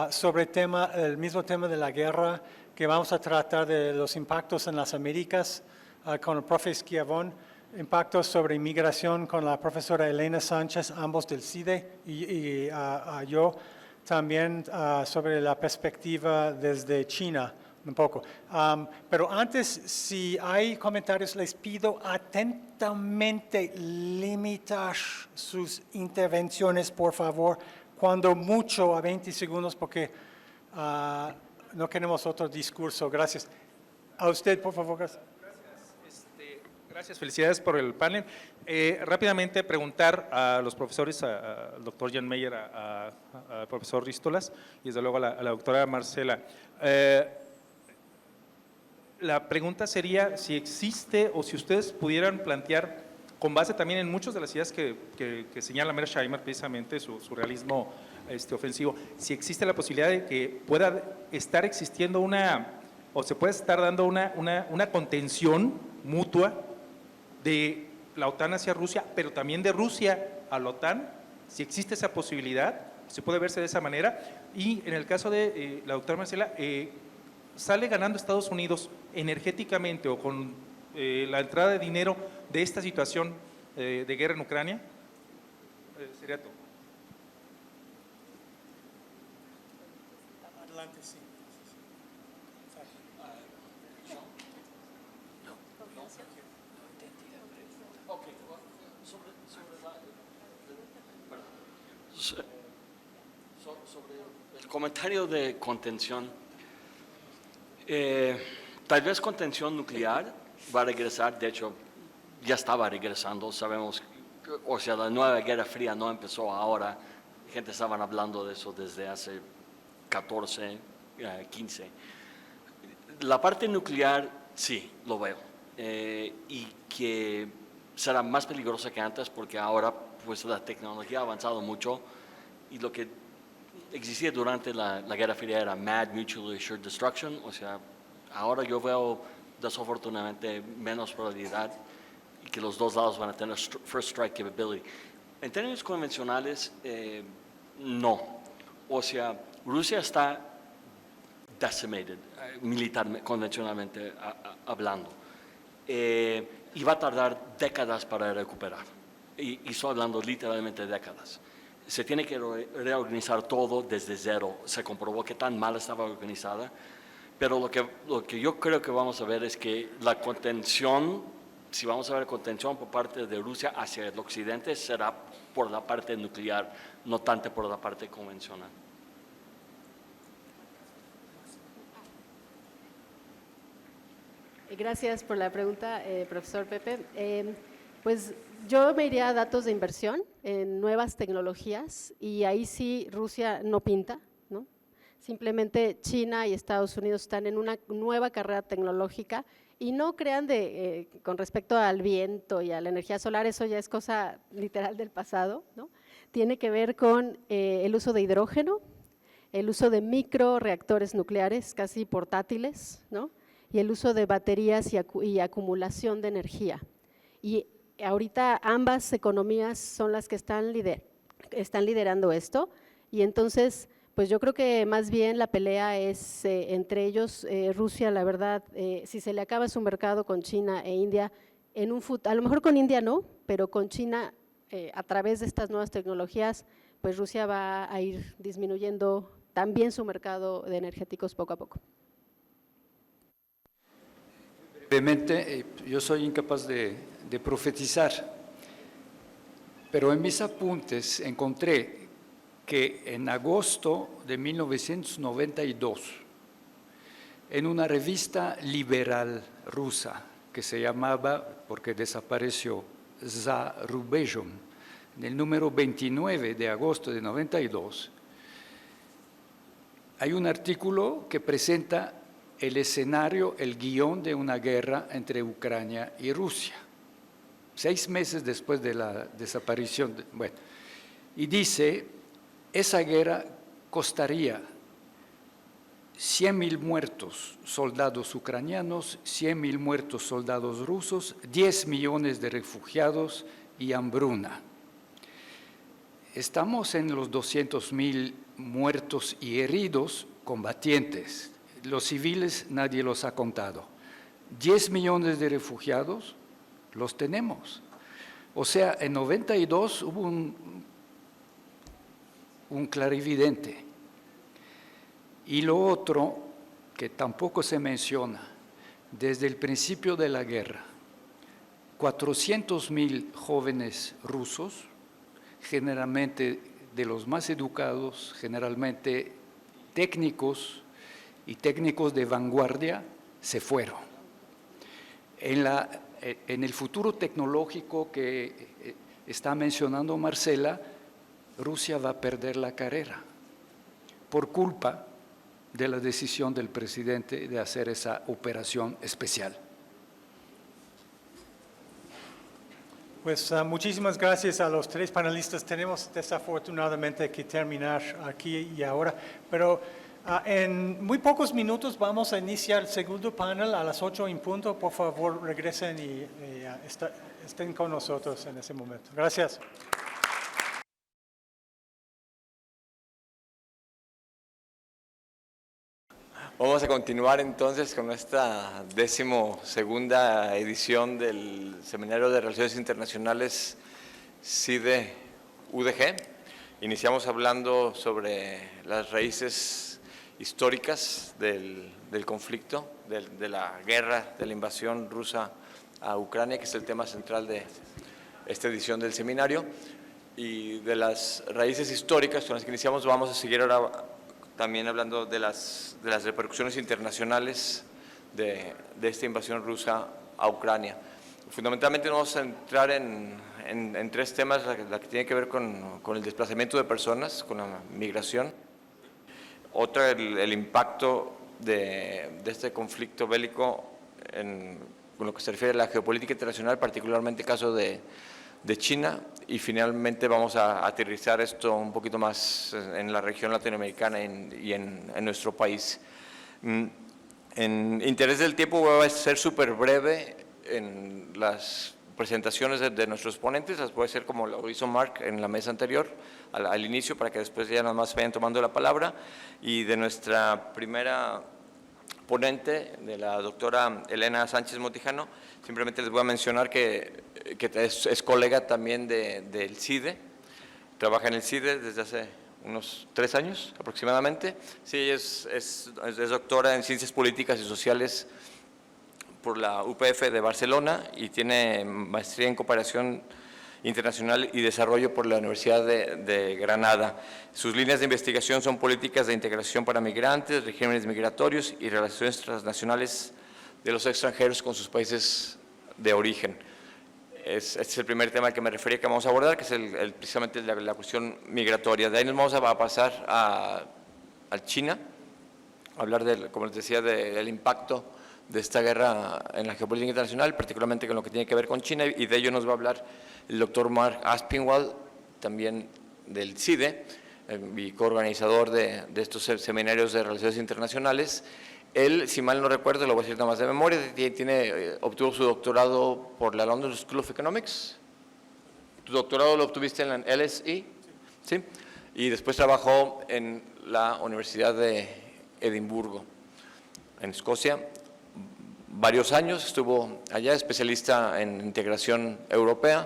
sobre el mismo tema de la guerra, que vamos a tratar de los impactos en las Américas con el profe Schiavone, impactos sobre inmigración con la profesora Elena Sánchez, ambos del CIDE y yo. también sobre la perspectiva desde China, un poco. Pero antes, si hay comentarios, les pido atentamente limitar sus intervenciones, por favor, cuando mucho a 20 segundos, porque no queremos otro discurso. Gracias. A usted, por favor. Gracias.
Gracias, felicidades por el panel. Rápidamente preguntar a los profesores, al doctor Jan Meyer, al profesor Rístolas y desde luego a la doctora Marcela. La pregunta sería si existe o si ustedes pudieran plantear, con base también en muchas de las ideas que señala Mearsheimer, precisamente su realismo ofensivo, si existe la posibilidad de que pueda estar existiendo o se puede estar dando una contención mutua de la OTAN hacia Rusia, pero también de Rusia a la OTAN, si existe esa posibilidad, se puede verse de esa manera. Y en el caso de la doctora Marcela, ¿sale ganando Estados Unidos energéticamente o con la entrada de dinero de esta situación de guerra en Ucrania? Sería todo.
Adelante, sí.
Sobre el comentario de contención, tal vez contención nuclear va a regresar, de hecho ya estaba regresando, sabemos, o sea, la nueva Guerra Fría no empezó ahora, gente estaban hablando de eso desde hace 14, 15. La parte nuclear, sí, lo veo, y que será más peligrosa que antes porque ahora pues la tecnología ha avanzado mucho y lo que existía durante la Guerra Fría era Mad Mutually Assured Destruction, o sea, ahora yo veo desafortunadamente menos probabilidad y que los dos lados van a tener first strike capability. En términos convencionales, no. O sea, Rusia está decimated, convencionalmente hablando, y va a tardar décadas para recuperar. Y estoy hablando literalmente décadas. Se tiene que reorganizar todo desde cero. Se comprobó que tan mal estaba organizada, pero lo que yo creo que vamos a ver es que la contención, si vamos a ver contención por parte de Rusia hacia el occidente, será por la parte nuclear, no tanto por la parte convencional.
Gracias por la pregunta, profesor Pepe. Pues yo me iría a datos de inversión en nuevas tecnologías y ahí sí Rusia no pinta, ¿no? Simplemente China y Estados Unidos están en una nueva carrera tecnológica y no crean con respecto al viento y a la energía solar, eso ya es cosa literal del pasado, ¿no? Tiene que ver con el uso de hidrógeno, el uso de microreactores nucleares casi portátiles, ¿no? Y el uso de baterías y acumulación de energía. Y ahorita ambas economías son las que están liderando esto y entonces pues yo creo que más bien la pelea es entre ellos, Rusia la verdad, si se le acaba su mercado con China e India, a lo mejor con India no, pero con China a través de estas nuevas tecnologías pues Rusia va a ir disminuyendo también su mercado de energéticos poco a poco.
Brevemente, yo soy incapaz de profetizar, pero en mis apuntes encontré que en agosto de 1992, en una revista liberal rusa que se llamaba, porque desapareció, Za Rubejom, en el número 29 de agosto de 92, hay un artículo que presenta el escenario, el guión de una guerra entre Ucrania y Rusia, 6 meses después de la desaparición. Y dice, esa guerra costaría 100.000 muertos soldados ucranianos, 100.000 muertos soldados rusos, 10 millones de refugiados y hambruna. Estamos en los 200.000 muertos y heridos combatientes. Los civiles nadie los ha contado. 10 millones de refugiados los tenemos. O sea, en 92 hubo un clarividente Y lo otro, que tampoco se menciona, desde el principio de la guerra, 400.000 jóvenes rusos, generalmente de los más educados, generalmente técnicos y técnicos de vanguardia, se fueron. En el futuro tecnológico que está mencionando Marcela, Rusia va a perder la carrera por culpa de la decisión del presidente de hacer esa operación especial.
Pues muchísimas gracias a los tres panelistas. Tenemos desafortunadamente que terminar aquí y ahora, pero en muy pocos minutos vamos a iniciar el segundo panel a las 8 en punto. Por favor, regresen y estén con nosotros en ese momento. Gracias.
Vamos a continuar entonces con esta 12ª edición del Seminario de Relaciones Internacionales CIDE-UDG. Iniciamos hablando sobre las raíces históricas del conflicto, de la guerra, de la invasión rusa a Ucrania, que es el tema central de esta edición del seminario. Y de las raíces históricas con las que iniciamos, vamos a seguir ahora también hablando de las repercusiones internacionales de esta invasión rusa a Ucrania. Fundamentalmente nos vamos a entrar en tres temas, la que tiene que ver con el desplazamiento de personas, con la migración. Otra, el impacto de este conflicto bélico con lo que se refiere a la geopolítica internacional, particularmente el caso de China, y finalmente vamos a aterrizar esto un poquito más en la región latinoamericana y en nuestro país. En interés del tiempo voy a ser súper breve en las presentaciones de nuestros ponentes, las voy a hacer como lo hizo Mark en la mesa anterior, al inicio, para que después ya nada más vayan tomando la palabra. Y de nuestra primera ponente, de la doctora Elena Sánchez Motijano, simplemente les voy a mencionar que es colega también del CIDE, trabaja en el CIDE desde hace unos 3 años aproximadamente. Sí, ella es doctora en Ciencias Políticas y Sociales por la UPF de Barcelona y tiene maestría en Cooperación Internacional y Desarrollo por la Universidad de Granada. Sus líneas de investigación son políticas de integración para migrantes, regímenes migratorios y relaciones transnacionales de los extranjeros con sus países de origen. Este es el primer tema al que me refería que vamos a abordar, que es precisamente la cuestión migratoria. De ahí nos vamos a pasar a China, a hablar, como les decía, del impacto de esta guerra en la geopolítica internacional, particularmente con lo que tiene que ver con China, y de ello nos va a hablar el doctor Mark Aspinwall, también del CIDE, y coorganizador de estos seminarios de relaciones internacionales. Él, si mal no recuerdo, lo voy a decir nada más de memoria, obtuvo su doctorado por la London School of Economics. ¿Tu doctorado lo obtuviste en la LSE? Sí. Y después trabajó en la Universidad de Edimburgo, en Escocia. Varios años estuvo allá, especialista en integración europea,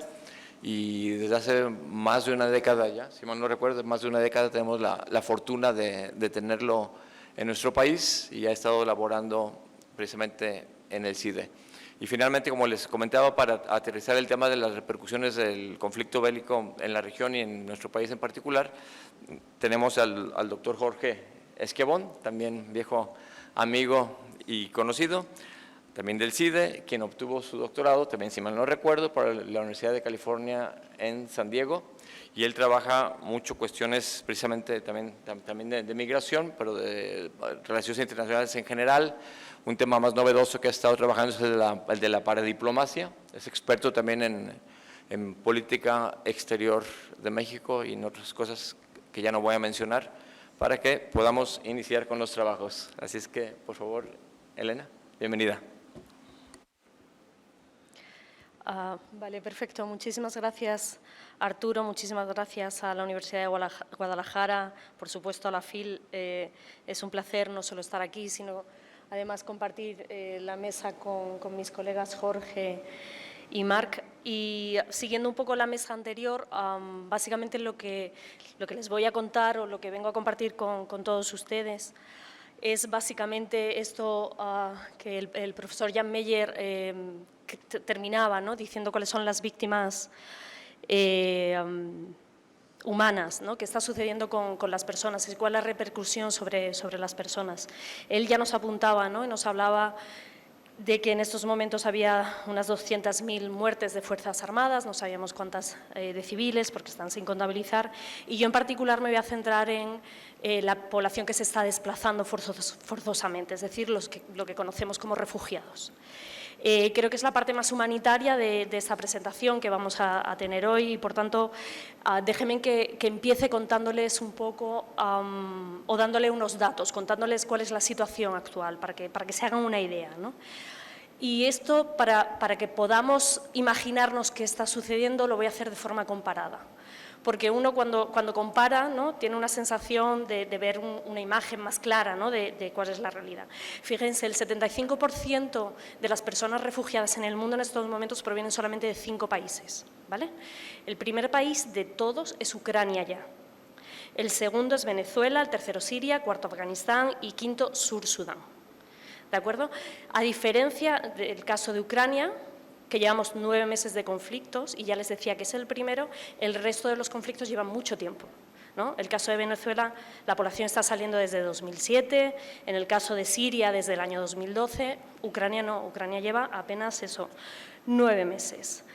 y desde hace más de una década ya, si mal no recuerdo, más de una década tenemos la fortuna de tenerlo en nuestro país, y ha estado laborando precisamente en el CIDE. Y finalmente, como les comentaba, para aterrizar el tema de las repercusiones del conflicto bélico en la región y en nuestro país en particular, tenemos al doctor Jorge Esquiabón, también viejo amigo y conocido, también del CIDE, quien obtuvo su doctorado, también si mal no recuerdo, por la Universidad de California en San Diego, y él trabaja mucho cuestiones precisamente también de migración, pero de relaciones internacionales en general. Un tema más novedoso que ha estado trabajando es el de la paradiplomacia. Es experto también en política exterior de México y en otras cosas que ya no voy a mencionar, para que podamos iniciar con los trabajos. Así es que, por favor, Elena, bienvenida.
Vale, perfecto. Muchísimas gracias, Arturo. Muchísimas gracias a la Universidad de Guadalajara, por supuesto a la FIL. Es un placer no solo estar aquí, sino además compartir la mesa con mis colegas Jorge y Marc. Y siguiendo un poco la mesa anterior, básicamente lo que les voy a contar o lo que vengo a compartir con todos ustedes es básicamente esto que el profesor Jan Meyer terminaba, ¿no?, diciendo cuáles son las víctimas humanas, ¿no?, que está sucediendo con las personas y cuál es la repercusión sobre las personas. Él ya nos apuntaba, ¿no?, y nos hablaba de que en estos momentos había unas 200.000 muertes de Fuerzas Armadas, no sabíamos cuántas de civiles porque están sin contabilizar, y yo en particular me voy a centrar en la población que se está desplazando forzosamente, es decir, lo que conocemos como refugiados. Creo que es la parte más humanitaria de esta presentación que vamos a tener hoy y, por tanto, déjenme que empiece contándoles un poco o dándole unos datos, contándoles cuál es la situación actual, para que se hagan una idea, ¿no? Y esto, para que podamos imaginarnos qué está sucediendo, lo voy a hacer de forma comparada. Porque uno cuando compara, ¿no?, tiene una sensación de ver una imagen más clara, ¿no?, de cuál es la realidad. Fíjense, el 75% de las personas refugiadas en el mundo en estos momentos provienen solamente de 5 países, ¿vale? El primer país de todos es Ucrania ya. El segundo es Venezuela, el tercero Siria, cuarto Afganistán y quinto Sur Sudán. ¿De acuerdo? A diferencia del caso de Ucrania, que llevamos 9 meses de conflictos, y ya les decía que es el primero, el resto de los conflictos llevan mucho tiempo, ¿no? El caso de Venezuela, la población está saliendo desde 2007, en el caso de Siria desde el año 2012, Ucrania no, Ucrania lleva apenas 9 meses.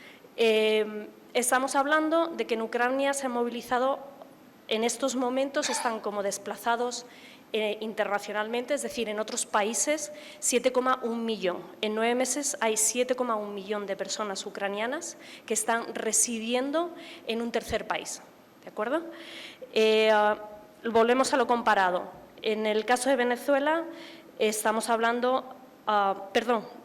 Estamos hablando de que en Ucrania se han movilizado, en estos momentos están como desplazados internacionalmente, es decir, en otros países, 7,1 millón. En 9 meses hay 7,1 millón de personas ucranianas que están residiendo en un tercer país, ¿de acuerdo? Volvemos a lo comparado. En el caso de Venezuela estamos hablando,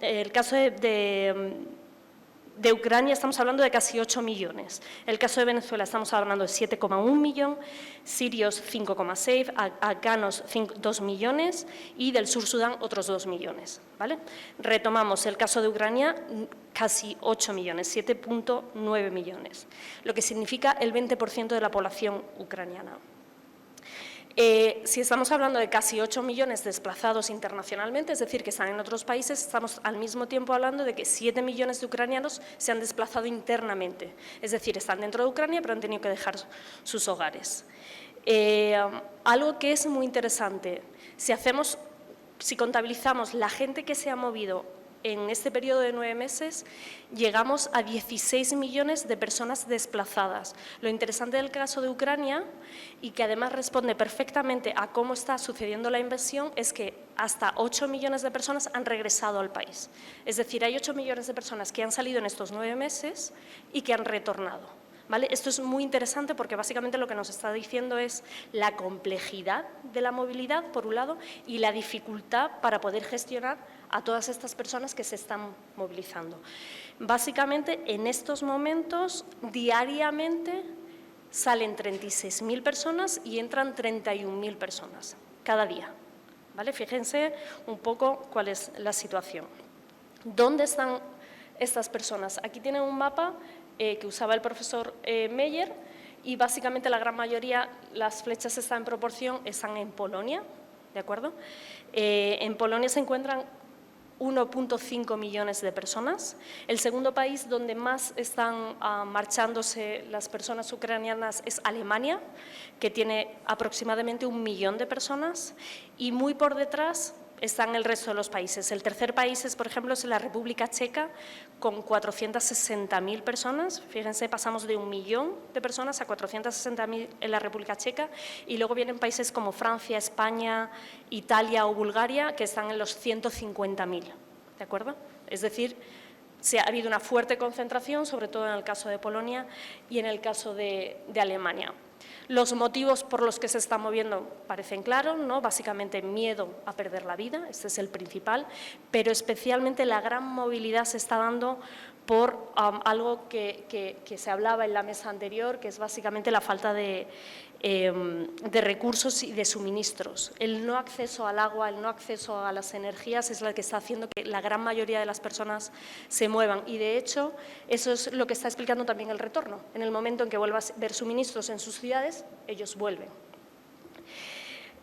el caso de Ucrania estamos hablando de casi 8 millones. El caso de Venezuela estamos hablando de 7,1 millón, sirios 5,6, afganos 2 millones y del Sur Sudán otros 2 millones. ¿Vale? Retomamos el caso de Ucrania, casi 8 millones, 7,9 millones, lo que significa el 20% de la población ucraniana. Si estamos hablando de casi 8 millones desplazados internacionalmente, es decir, que están en otros países, estamos al mismo tiempo hablando de que 7 millones de ucranianos se han desplazado internamente, es decir, están dentro de Ucrania pero han tenido que dejar sus hogares. Algo que es muy interesante, si contabilizamos la gente que se ha movido en este periodo de 9 meses, llegamos a 16 millones de personas desplazadas. Lo interesante del caso de Ucrania, y que además responde perfectamente a cómo está sucediendo la invasión, es que hasta 8 millones de personas han regresado al país. Es decir, hay 8 millones de personas que han salido en estos 9 meses y que han retornado. ¿Vale? Esto es muy interesante porque básicamente lo que nos está diciendo es la complejidad de la movilidad, por un lado, y la dificultad para poder gestionar a todas estas personas que se están movilizando. Básicamente, en estos momentos, diariamente salen 36.000 personas y entran 31.000 personas cada día. ¿Vale? Fíjense un poco cuál es la situación. ¿Dónde están estas personas? Aquí tienen un mapa que usaba el profesor Meyer, y básicamente la gran mayoría, las flechas están en proporción, están en Polonia, ¿de acuerdo? En Polonia se encuentran 1,5 millones de personas. El segundo país donde más están marchándose las personas ucranianas es Alemania, que tiene aproximadamente 1 millón de personas, y muy por detrás están el resto de los países. El tercer país, por ejemplo, es la República Checa, con 460.000 personas. Fíjense, pasamos de 1 millón de personas a 460.000 en la República Checa, y luego vienen países como Francia, España, Italia o Bulgaria, que están en los 150.000, ¿de acuerdo? Es decir, ha habido una fuerte concentración, sobre todo en el caso de Polonia y en el caso de Alemania. Los motivos por los que se está moviendo parecen claros, ¿no? Básicamente miedo a perder la vida, este es el principal, pero especialmente la gran movilidad se está dando por algo que se hablaba en la mesa anterior, que es básicamente la falta de recursos y de suministros. El no acceso al agua, el no acceso a las energías es lo que está haciendo que la gran mayoría de las personas se muevan, y de hecho eso es lo que está explicando también el retorno. En el momento en que vuelva a haber suministros en sus ciudades, ellos vuelven.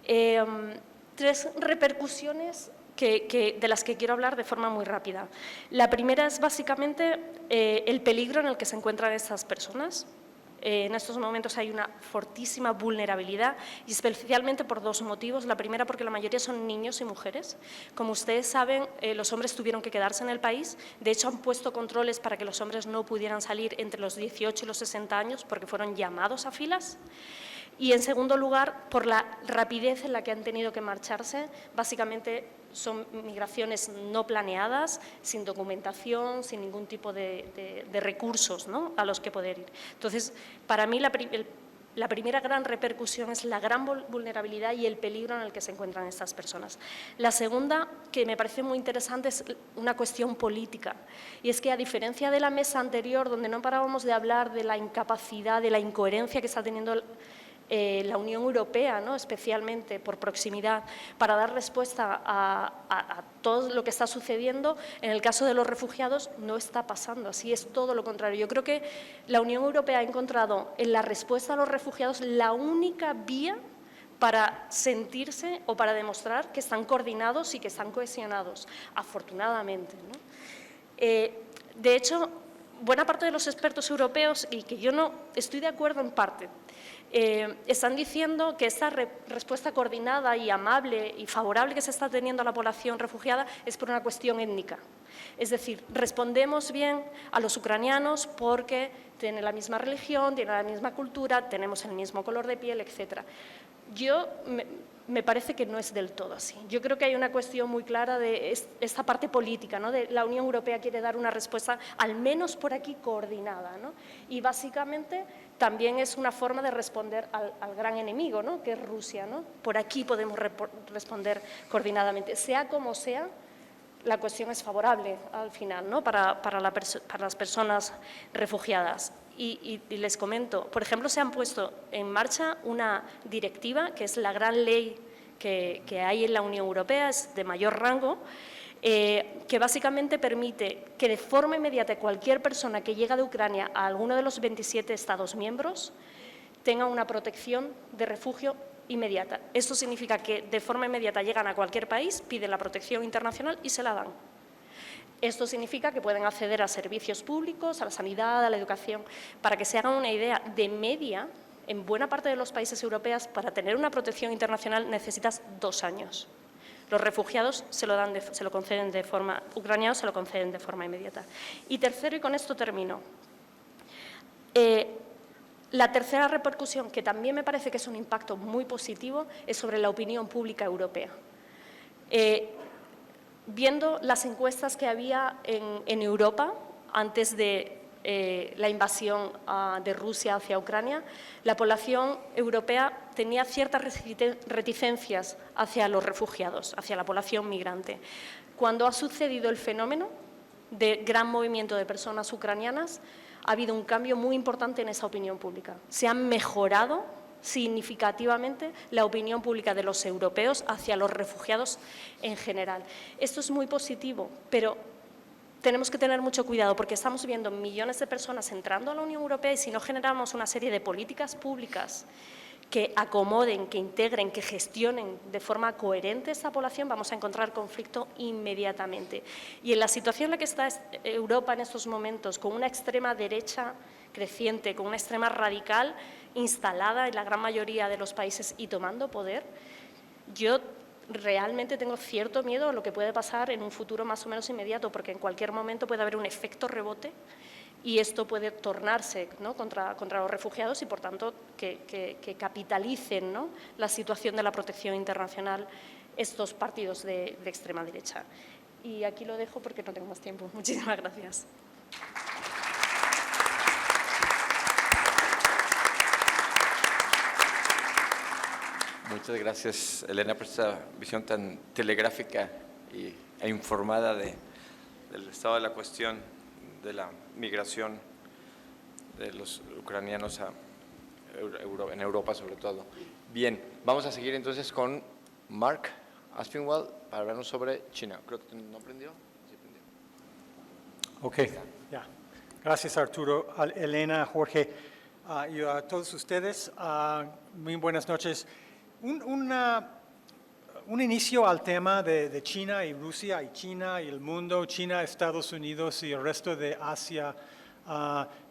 3 repercusiones de las que quiero hablar de forma muy rápida. La primera es básicamente el peligro en el que se encuentran estas personas. En estos momentos hay una fortísima vulnerabilidad, y especialmente por 2 motivos. La primera, porque la mayoría son niños y mujeres. Como ustedes saben, los hombres tuvieron que quedarse en el país. De hecho, han puesto controles para que los hombres no pudieran salir entre los 18 y los 60 años porque fueron llamados a filas. Y, en segundo lugar, por la rapidez en la que han tenido que marcharse. Básicamente son migraciones no planeadas, sin documentación, sin ningún tipo de recursos, ¿no?, a los que poder ir. Entonces, para mí la primera gran repercusión es la gran vulnerabilidad y el peligro en el que se encuentran estas personas. La segunda, que me parece muy interesante, es una cuestión política. Y es que, a diferencia de la mesa anterior, donde no parábamos de hablar de la incapacidad, de la incoherencia que está teniendo la Unión Europea, ¿no?, especialmente por proximidad, para dar respuesta a todo lo que está sucediendo, en el caso de los refugiados no está pasando así, es todo lo contrario. Yo creo que la Unión Europea ha encontrado en la respuesta a los refugiados la única vía para sentirse o para demostrar que están coordinados y que están cohesionados, afortunadamente, ¿no? De hecho, buena parte de los expertos europeos, y que yo no estoy de acuerdo en parte, están diciendo que esta respuesta coordinada y amable y favorable que se está teniendo a la población refugiada es por una cuestión étnica. Es decir, respondemos bien a los ucranianos porque tienen la misma religión, tienen la misma cultura, tenemos el mismo color de piel, etc. Me parece que no es del todo así. Yo creo que hay una cuestión muy clara de esta parte política, ¿no?, de la Unión Europea quiere dar una respuesta, al menos por aquí, coordinada, ¿no? Y básicamente también es una forma de responder al gran enemigo, ¿no?, que es Rusia, ¿no? Por aquí podemos responder coordinadamente. Sea como sea, la cuestión es favorable al final, ¿no?, para las personas refugiadas. Y les comento, por ejemplo, se han puesto en marcha una directiva, que es la gran ley que hay en la Unión Europea, es de mayor rango, que básicamente permite que de forma inmediata cualquier persona que llega de Ucrania a alguno de los 27 Estados miembros tenga una protección de refugio inmediata. Esto significa que de forma inmediata llegan a cualquier país, piden la protección internacional y se la dan. Esto significa que pueden acceder a servicios públicos, a la sanidad, a la educación. Para que se hagan una idea, de media, en buena parte de los países europeos, para tener una protección internacional necesitas 2 años. Los refugiados se lo conceden de forma, ucranianos se lo conceden de forma inmediata. Y tercero, y con esto termino, la tercera repercusión, que también me parece que es un impacto muy positivo, es sobre la opinión pública europea. Viendo las encuestas que había en Europa antes de la invasión de Rusia hacia Ucrania, la población europea tenía ciertas reticencias hacia los refugiados, hacia la población migrante. Cuando ha sucedido el fenómeno de gran movimiento de personas ucranianas, ha habido un cambio muy importante en esa opinión pública. Se han mejorado significativamente la opinión pública de los europeos hacia los refugiados en general. Esto es muy positivo, pero tenemos que tener mucho cuidado porque estamos viendo millones de personas entrando a la Unión Europea y si no generamos una serie de políticas públicas que acomoden, que integren, que gestionen de forma coherente esta población, vamos a encontrar conflicto inmediatamente. Y en la situación en la que está Europa en estos momentos, con una extrema derecha creciente, con una extrema radical instalada en la gran mayoría de los países y tomando poder, yo realmente tengo cierto miedo a lo que puede pasar en un futuro más o menos inmediato, porque en cualquier momento puede haber un efecto rebote y esto puede tornarse, ¿no?, contra los refugiados y, por tanto, que capitalicen, ¿no?, la situación de la protección internacional estos partidos de extrema derecha. Y aquí lo dejo porque no tengo más tiempo. Muchísimas gracias.
Muchas gracias, Elena, por esta visión tan telegráfica e informada del estado de la cuestión de la migración de los ucranianos en Europa sobre todo. Bien, vamos a seguir entonces con Mark Aspinwall para hablarnos sobre China. Creo que no prendió. Sí, prendió.
Ok, ya. Gracias Arturo, Elena, Jorge y a todos ustedes. Muy buenas noches. Un inicio al tema de China y Rusia y China y el mundo, China, Estados Unidos y el resto de Asia,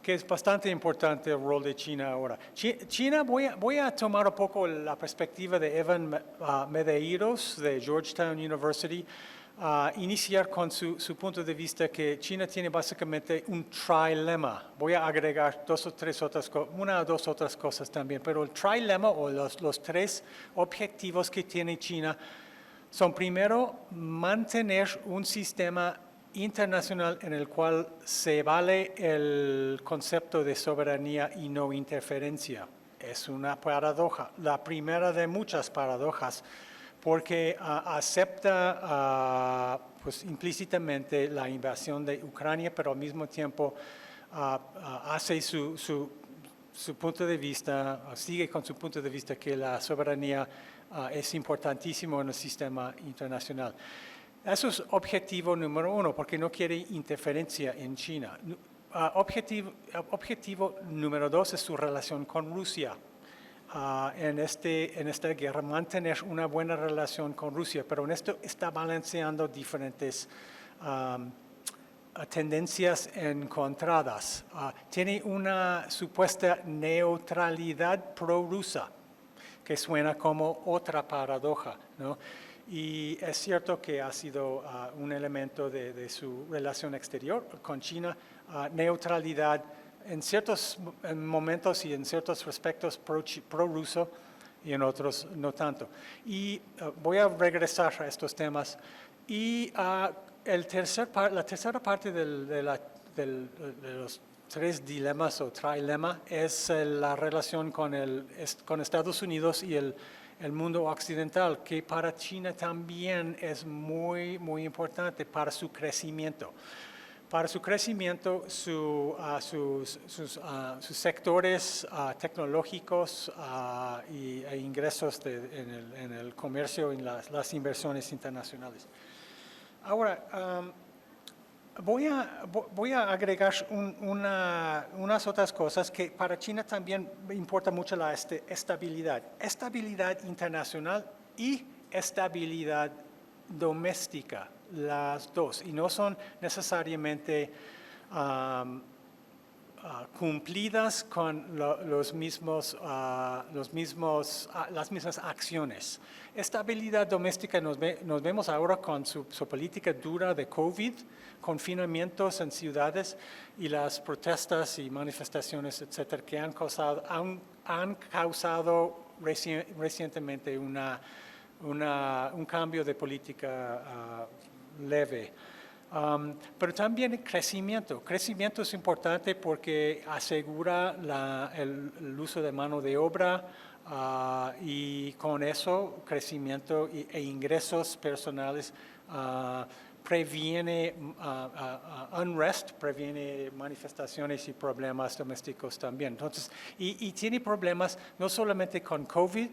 que es bastante importante el rol de China ahora. China, voy a tomar un poco la perspectiva de Evan Medeiros de Georgetown University, iniciar con su punto de vista que China tiene básicamente un trilema. Voy a agregar una o dos otras cosas también, pero el trilema o los tres objetivos que tiene China son primero mantener un sistema internacional en el cual se vale el concepto de soberanía y no interferencia. Es una paradoja, la primera de muchas paradojas, porque acepta pues, implícitamente la invasión de Ucrania, pero al mismo tiempo hace su punto de vista, sigue con su punto de vista que la soberanía es importantísimo en el sistema internacional. Eso es objetivo número uno, porque no quiere interferencia en China. Objetivo número dos es su relación con Rusia. En esta guerra, mantener una buena relación con Rusia, pero en esto está balanceando diferentes tendencias encontradas. Tiene una supuesta neutralidad prorrusa, que suena como otra paradoja, ¿no? Y es cierto que ha sido un elemento de su relación exterior con China, neutralidad en ciertos momentos y en ciertos aspectos pro-ruso y en otros no tanto. Y voy a regresar a estos temas. Y la tercera parte de los tres dilemas o trilema es la relación con Estados Unidos y el mundo occidental, que para China también es muy, muy importante para su crecimiento. Para su crecimiento, sus sectores tecnológicos e ingresos en el comercio y en las inversiones internacionales. Ahora, voy a agregar unas otras cosas que para China también importa mucho la estabilidad. Estabilidad internacional y estabilidad doméstica, las dos, y no son necesariamente cumplidas con las mismas acciones. Estabilidad doméstica nos vemos ahora con su política dura de COVID, confinamientos en ciudades y las protestas y manifestaciones, etcétera, que han causado recientemente un cambio de política leve. Pero también crecimiento. Crecimiento es importante porque asegura el uso de mano de obra y con eso crecimiento e ingresos personales previene unrest, previene manifestaciones y problemas domésticos también. Entonces, y tiene problemas no solamente con COVID,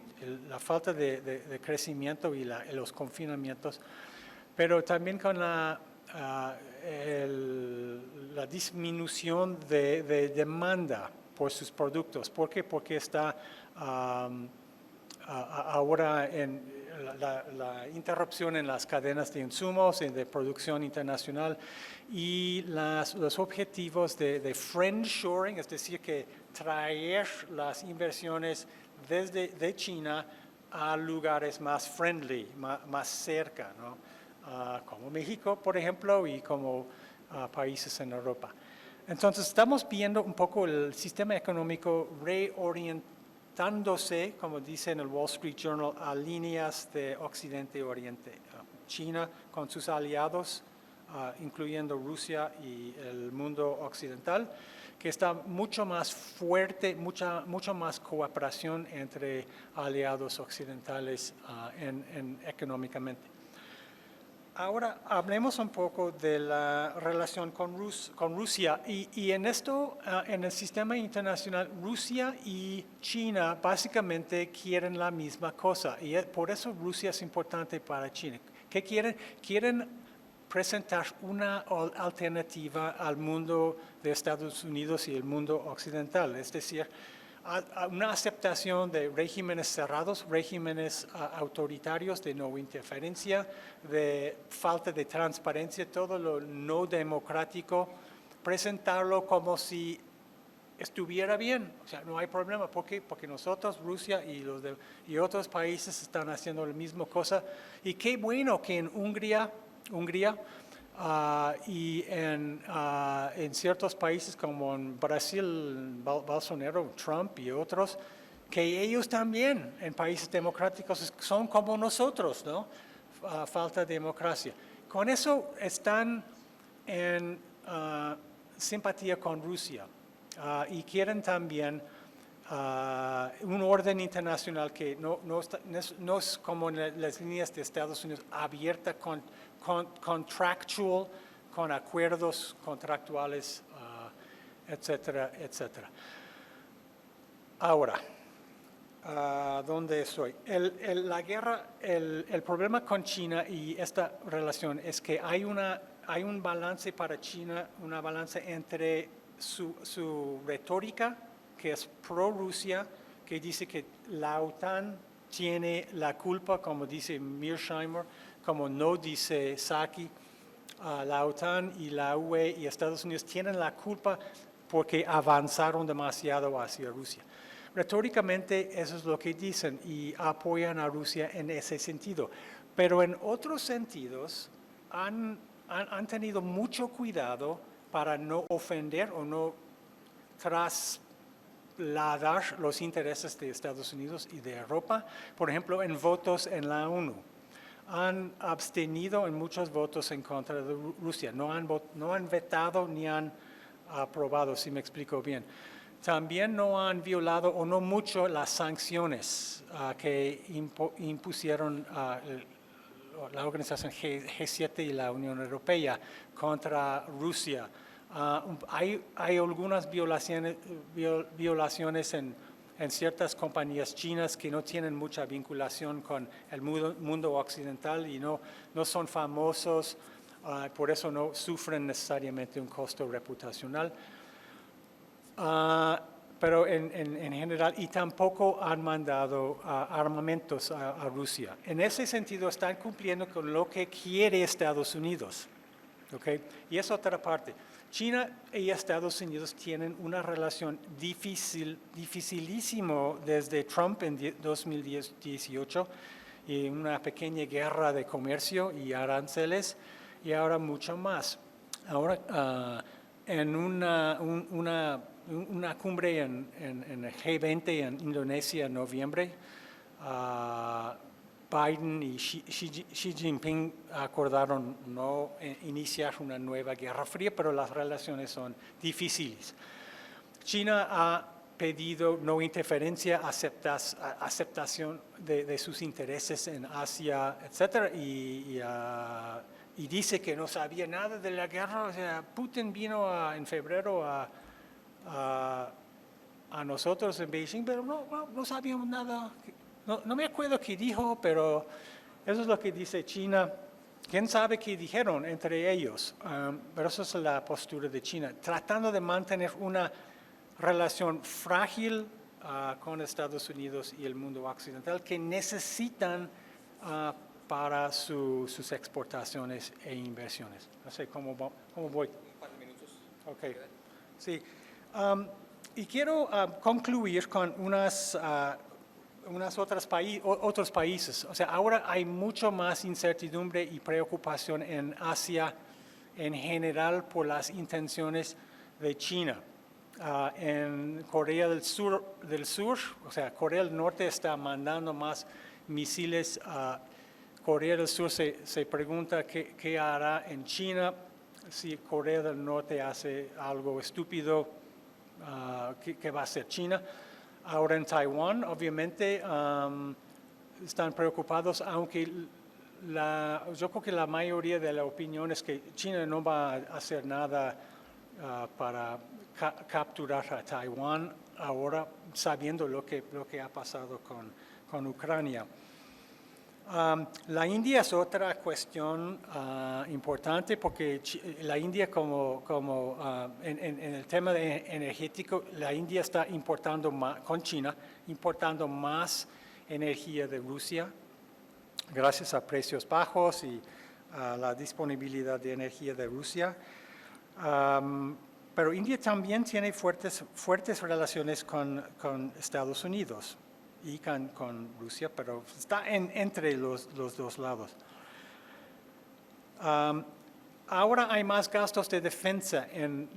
la falta de crecimiento y los confinamientos, pero también con la disminución de demanda por sus productos. ¿Por qué? Porque está ahora en la interrupción en las cadenas de insumos y de producción internacional y los objetivos de friendshoring, es decir, que traer las inversiones de China a lugares más friendly, más cerca, ¿no? Como México, por ejemplo, y como países en Europa. Entonces, estamos viendo un poco el sistema económico reorientándose, como dice en el Wall Street Journal, a líneas de Occidente y Oriente. China con sus aliados, incluyendo Rusia y el mundo occidental, que está mucho más fuerte, mucho más cooperación entre aliados occidentales económicamente. Ahora hablemos un poco de la relación con Rusia y en esto, en el sistema internacional, Rusia y China básicamente quieren la misma cosa y por eso Rusia es importante para China. ¿Qué quieren? Quieren presentar una alternativa al mundo de Estados Unidos y el mundo occidental, es decir, una aceptación de regímenes cerrados, regímenes autoritarios de no interferencia, de falta de transparencia, todo lo no democrático, presentarlo como si estuviera bien, o sea, no hay problema. ¿Por qué? Porque nosotros, Rusia y otros países están haciendo la misma cosa. Y qué bueno que en Hungría y en ciertos países como en Brasil, Bolsonaro, Trump y otros, que ellos también en países democráticos son como nosotros, ¿no? Falta de democracia. Con eso están en simpatía con Rusia y quieren también un orden internacional que no es como en las líneas de Estados Unidos, abierta, contractual, con acuerdos contractuales, etcétera, etcétera. Ahora, ¿dónde estoy? La guerra, el problema con China y esta relación es que hay un balance para China, una balanza entre su retórica, que es pro-Rusia, que dice que la OTAN tiene la culpa, como dice Mearsheimer, como no dice Psaki, la OTAN y la UE y Estados Unidos tienen la culpa porque avanzaron demasiado hacia Rusia. Retóricamente eso es lo que dicen y apoyan a Rusia en ese sentido. Pero en otros sentidos han tenido mucho cuidado para no ofender o no trasladar los intereses de Estados Unidos y de Europa. Por ejemplo, en votos en la ONU. Han abstenido en muchos votos en contra de Rusia. No han vetado ni han aprobado, si me explico bien. También no han violado o no mucho las sanciones que impusieron la organización G7 y la Unión Europea contra Rusia. Hay algunas violaciones en ciertas compañías chinas que no tienen mucha vinculación con el mundo occidental y no son famosos, por eso no sufren necesariamente un costo reputacional. Pero en general, y tampoco han mandado armamentos a Rusia. En ese sentido, están cumpliendo con lo que quiere Estados Unidos. ¿Okay? Y es otra parte. China y Estados Unidos tienen una relación dificilísimo desde Trump en 2018 y una pequeña guerra de comercio y aranceles y ahora mucho más. Ahora en una cumbre en el G20 en Indonesia en noviembre, Biden y Xi Jinping acordaron no iniciar una nueva guerra fría, pero las relaciones son difíciles. China ha pedido no interferencia, aceptación de sus intereses en Asia, etc. Y dice que no sabía nada de la guerra. O sea, Putin vino en febrero a nosotros en Beijing, pero no sabíamos nada. No me acuerdo qué dijo, pero eso es lo que dice China. ¿Quién sabe qué dijeron entre ellos? Pero esa es la postura de China, tratando de mantener una relación frágil con Estados Unidos y el mundo occidental que necesitan para sus exportaciones e inversiones. No sé cómo voy.
Un par de minutos.
Ok. Sí. Y quiero concluir con otros países. O sea, ahora hay mucho más incertidumbre y preocupación en Asia en general por las intenciones de China. En Corea del Sur, o sea, Corea del Norte está mandando más misiles. Corea del Sur se pregunta qué hará en China si Corea del Norte hace algo estúpido. ¿Qué va a hacer China? Ahora en Taiwán, obviamente, están preocupados, aunque yo creo que la mayoría de la opinión es que China no va a hacer nada para capturar a Taiwán ahora, sabiendo lo que ha pasado con Ucrania. La India es otra cuestión importante porque la India en el tema energético, la India está importando más, con China, importando más energía de Rusia gracias a precios bajos y a la disponibilidad de energía de Rusia. Pero India también tiene fuertes relaciones con Estados Unidos y con Rusia, pero está entre los dos lados. Ahora hay más gastos de defensa en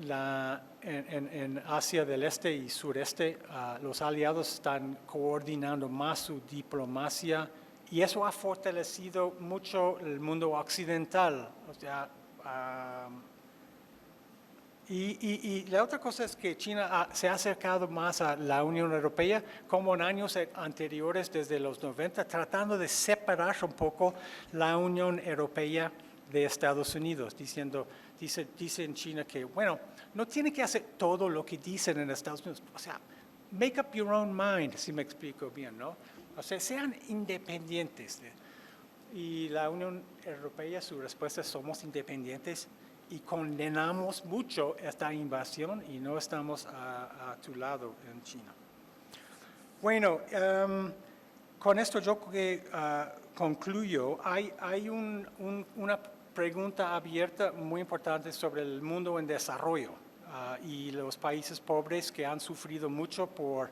Asia del Este y Sureste. Los aliados están coordinando más su diplomacia y eso ha fortalecido mucho el mundo occidental. O sea, y la otra cosa es que China se ha acercado más a la Unión Europea, como en años anteriores, desde los 90, tratando de separar un poco la Unión Europea de Estados Unidos, dice en China que, bueno, no tiene que hacer todo lo que dicen en Estados Unidos. O sea, make up your own mind, si me explico bien, ¿no? O sea, sean independientes. Y la Unión Europea, su respuesta es: somos independientes y condenamos mucho esta invasión y no estamos a tu lado en China. Bueno, con esto yo concluyo. Hay una pregunta abierta muy importante sobre el mundo en desarrollo y los países pobres que han sufrido mucho por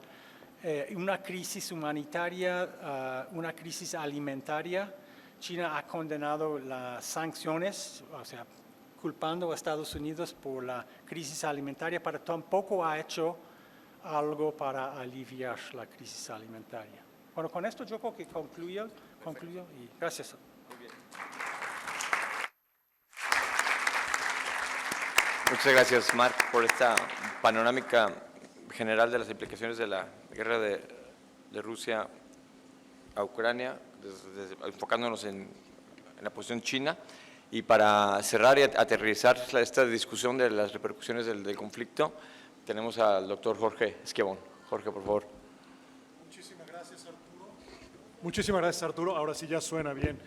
una crisis humanitaria, una crisis alimentaria. China ha condenado las sanciones, o sea, culpando a Estados Unidos por la crisis alimentaria, pero tampoco ha hecho algo para aliviar la crisis alimentaria. Bueno, con esto yo creo que concluyo y gracias.
Muchas gracias, Marc, por esta panorámica general de las implicaciones de la guerra de Rusia a Ucrania, enfocándonos en la posición china. Y para cerrar y aterrizar esta discusión de las repercusiones del conflicto, tenemos al doctor Jorge Esquiavón. Jorge, por favor.
Muchísimas gracias, Arturo. Muchísimas gracias, Arturo. Ahora sí ya suena bien.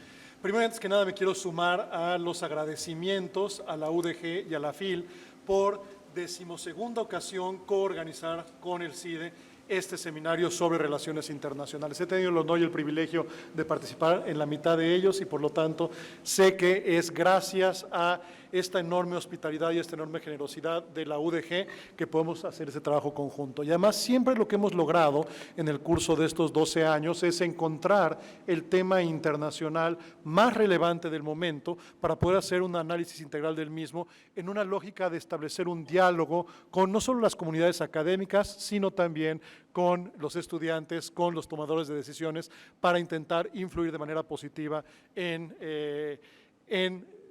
Primero, antes que nada, me quiero sumar a los agradecimientos a la UDG y a la FIL por 12ª ocasión coorganizar con el CIDE este seminario sobre relaciones internacionales. He tenido el honor y el privilegio de participar en la mitad de ellos y por lo tanto sé que es gracias a esta enorme hospitalidad y esta enorme generosidad de la UDG que podemos hacer ese trabajo conjunto. Y además siempre lo que hemos logrado en el curso de estos 12 años es encontrar el tema internacional más relevante del momento para poder hacer un análisis integral del mismo en una lógica de establecer un diálogo con no solo las comunidades académicas, sino también con los estudiantes, con los tomadores de decisiones, para intentar influir de manera positiva en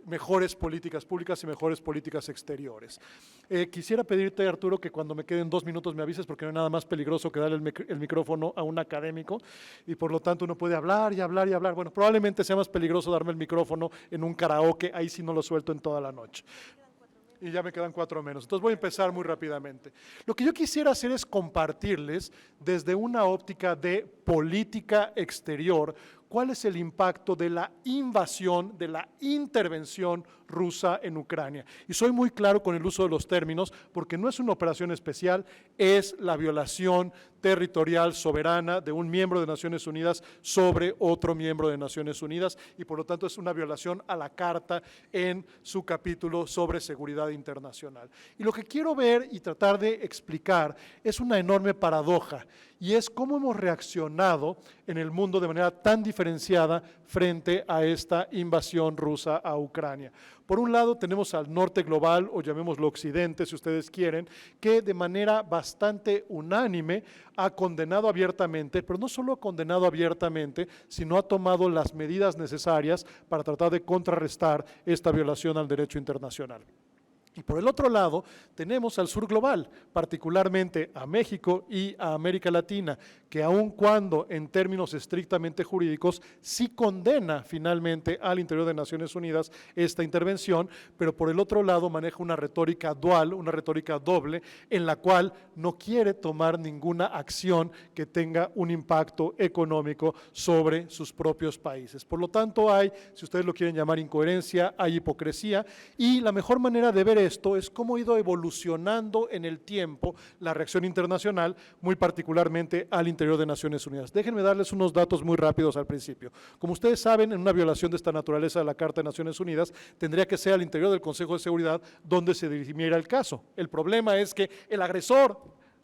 mejores políticas públicas y mejores políticas exteriores. Quisiera pedirte, Arturo, que cuando me queden 2 minutos me avises, porque no hay nada más peligroso que darle el micrófono a un académico y por lo tanto uno puede hablar y hablar y hablar. Bueno, probablemente sea más peligroso darme el micrófono en un karaoke, ahí sí no lo suelto en toda la noche. Y ya me quedan 4 menos. Entonces voy a empezar muy rápidamente. Lo que yo quisiera hacer es compartirles desde una óptica de política exterior cuál es el impacto de la invasión, de la intervención rusa en Ucrania. Y soy muy claro con el uso de los términos porque no es una operación especial, es la violación territorial soberana de un miembro de Naciones Unidas sobre otro miembro de Naciones Unidas y por lo tanto es una violación a la Carta en su capítulo sobre seguridad internacional. Y lo que quiero ver y tratar de explicar es una enorme paradoja y es cómo hemos reaccionado en el mundo de manera tan diferenciada frente a esta invasión rusa a Ucrania. Por un lado tenemos al norte global, o llamémoslo occidente si ustedes quieren, que de manera bastante unánime ha condenado abiertamente, pero no solo ha condenado abiertamente, sino ha tomado las medidas necesarias para tratar de contrarrestar esta violación al derecho internacional. Y por el otro lado, tenemos al sur global, particularmente a México y a América Latina, que aun cuando en términos estrictamente jurídicos sí condena finalmente al interior de Naciones Unidas esta intervención, pero por el otro lado maneja una retórica dual, una retórica doble, en la cual no quiere tomar ninguna acción que tenga un impacto económico sobre sus propios países. Por lo tanto, hay, si ustedes lo quieren llamar incoherencia, hay hipocresía, y la mejor manera de ver esto es cómo ha ido evolucionando en el tiempo la reacción internacional, muy particularmente al interior de Naciones Unidas. Déjenme darles unos datos muy rápidos al principio. Como ustedes saben, en una violación de esta naturaleza de la Carta de Naciones Unidas, tendría que ser al interior del Consejo de Seguridad donde se dirimiera el caso. El problema es que el agresor,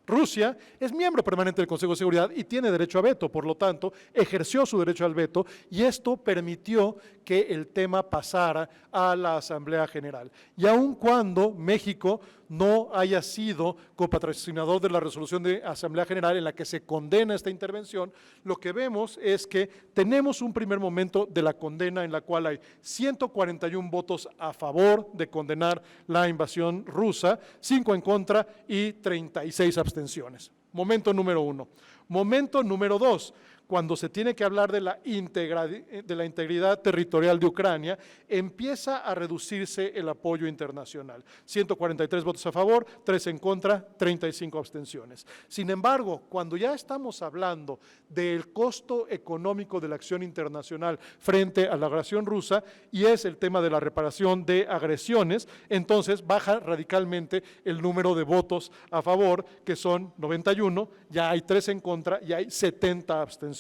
Rusia, es miembro permanente del Consejo de Seguridad y tiene derecho a veto, por lo tanto, ejerció su derecho al veto y esto permitió que el tema pasara a la Asamblea General. Y aun cuando México no haya sido copatrocinador de la resolución de Asamblea General en la que se condena esta intervención, lo que vemos es que tenemos un primer momento de la condena en la cual hay 141 votos a favor de condenar la invasión rusa, 5 en contra y 36 abstenciones. Momento número 1. Momento número 2. Cuando se tiene que hablar de la integridad territorial de Ucrania, empieza a reducirse el apoyo internacional. 143 votos a favor, 3 en contra, 35 abstenciones. Sin embargo, cuando ya estamos hablando del costo económico de la acción internacional frente a la agresión rusa, y es el tema de la reparación de agresiones, entonces baja radicalmente el número de votos a favor, que son 91, ya hay 3 en contra y hay 70 abstenciones.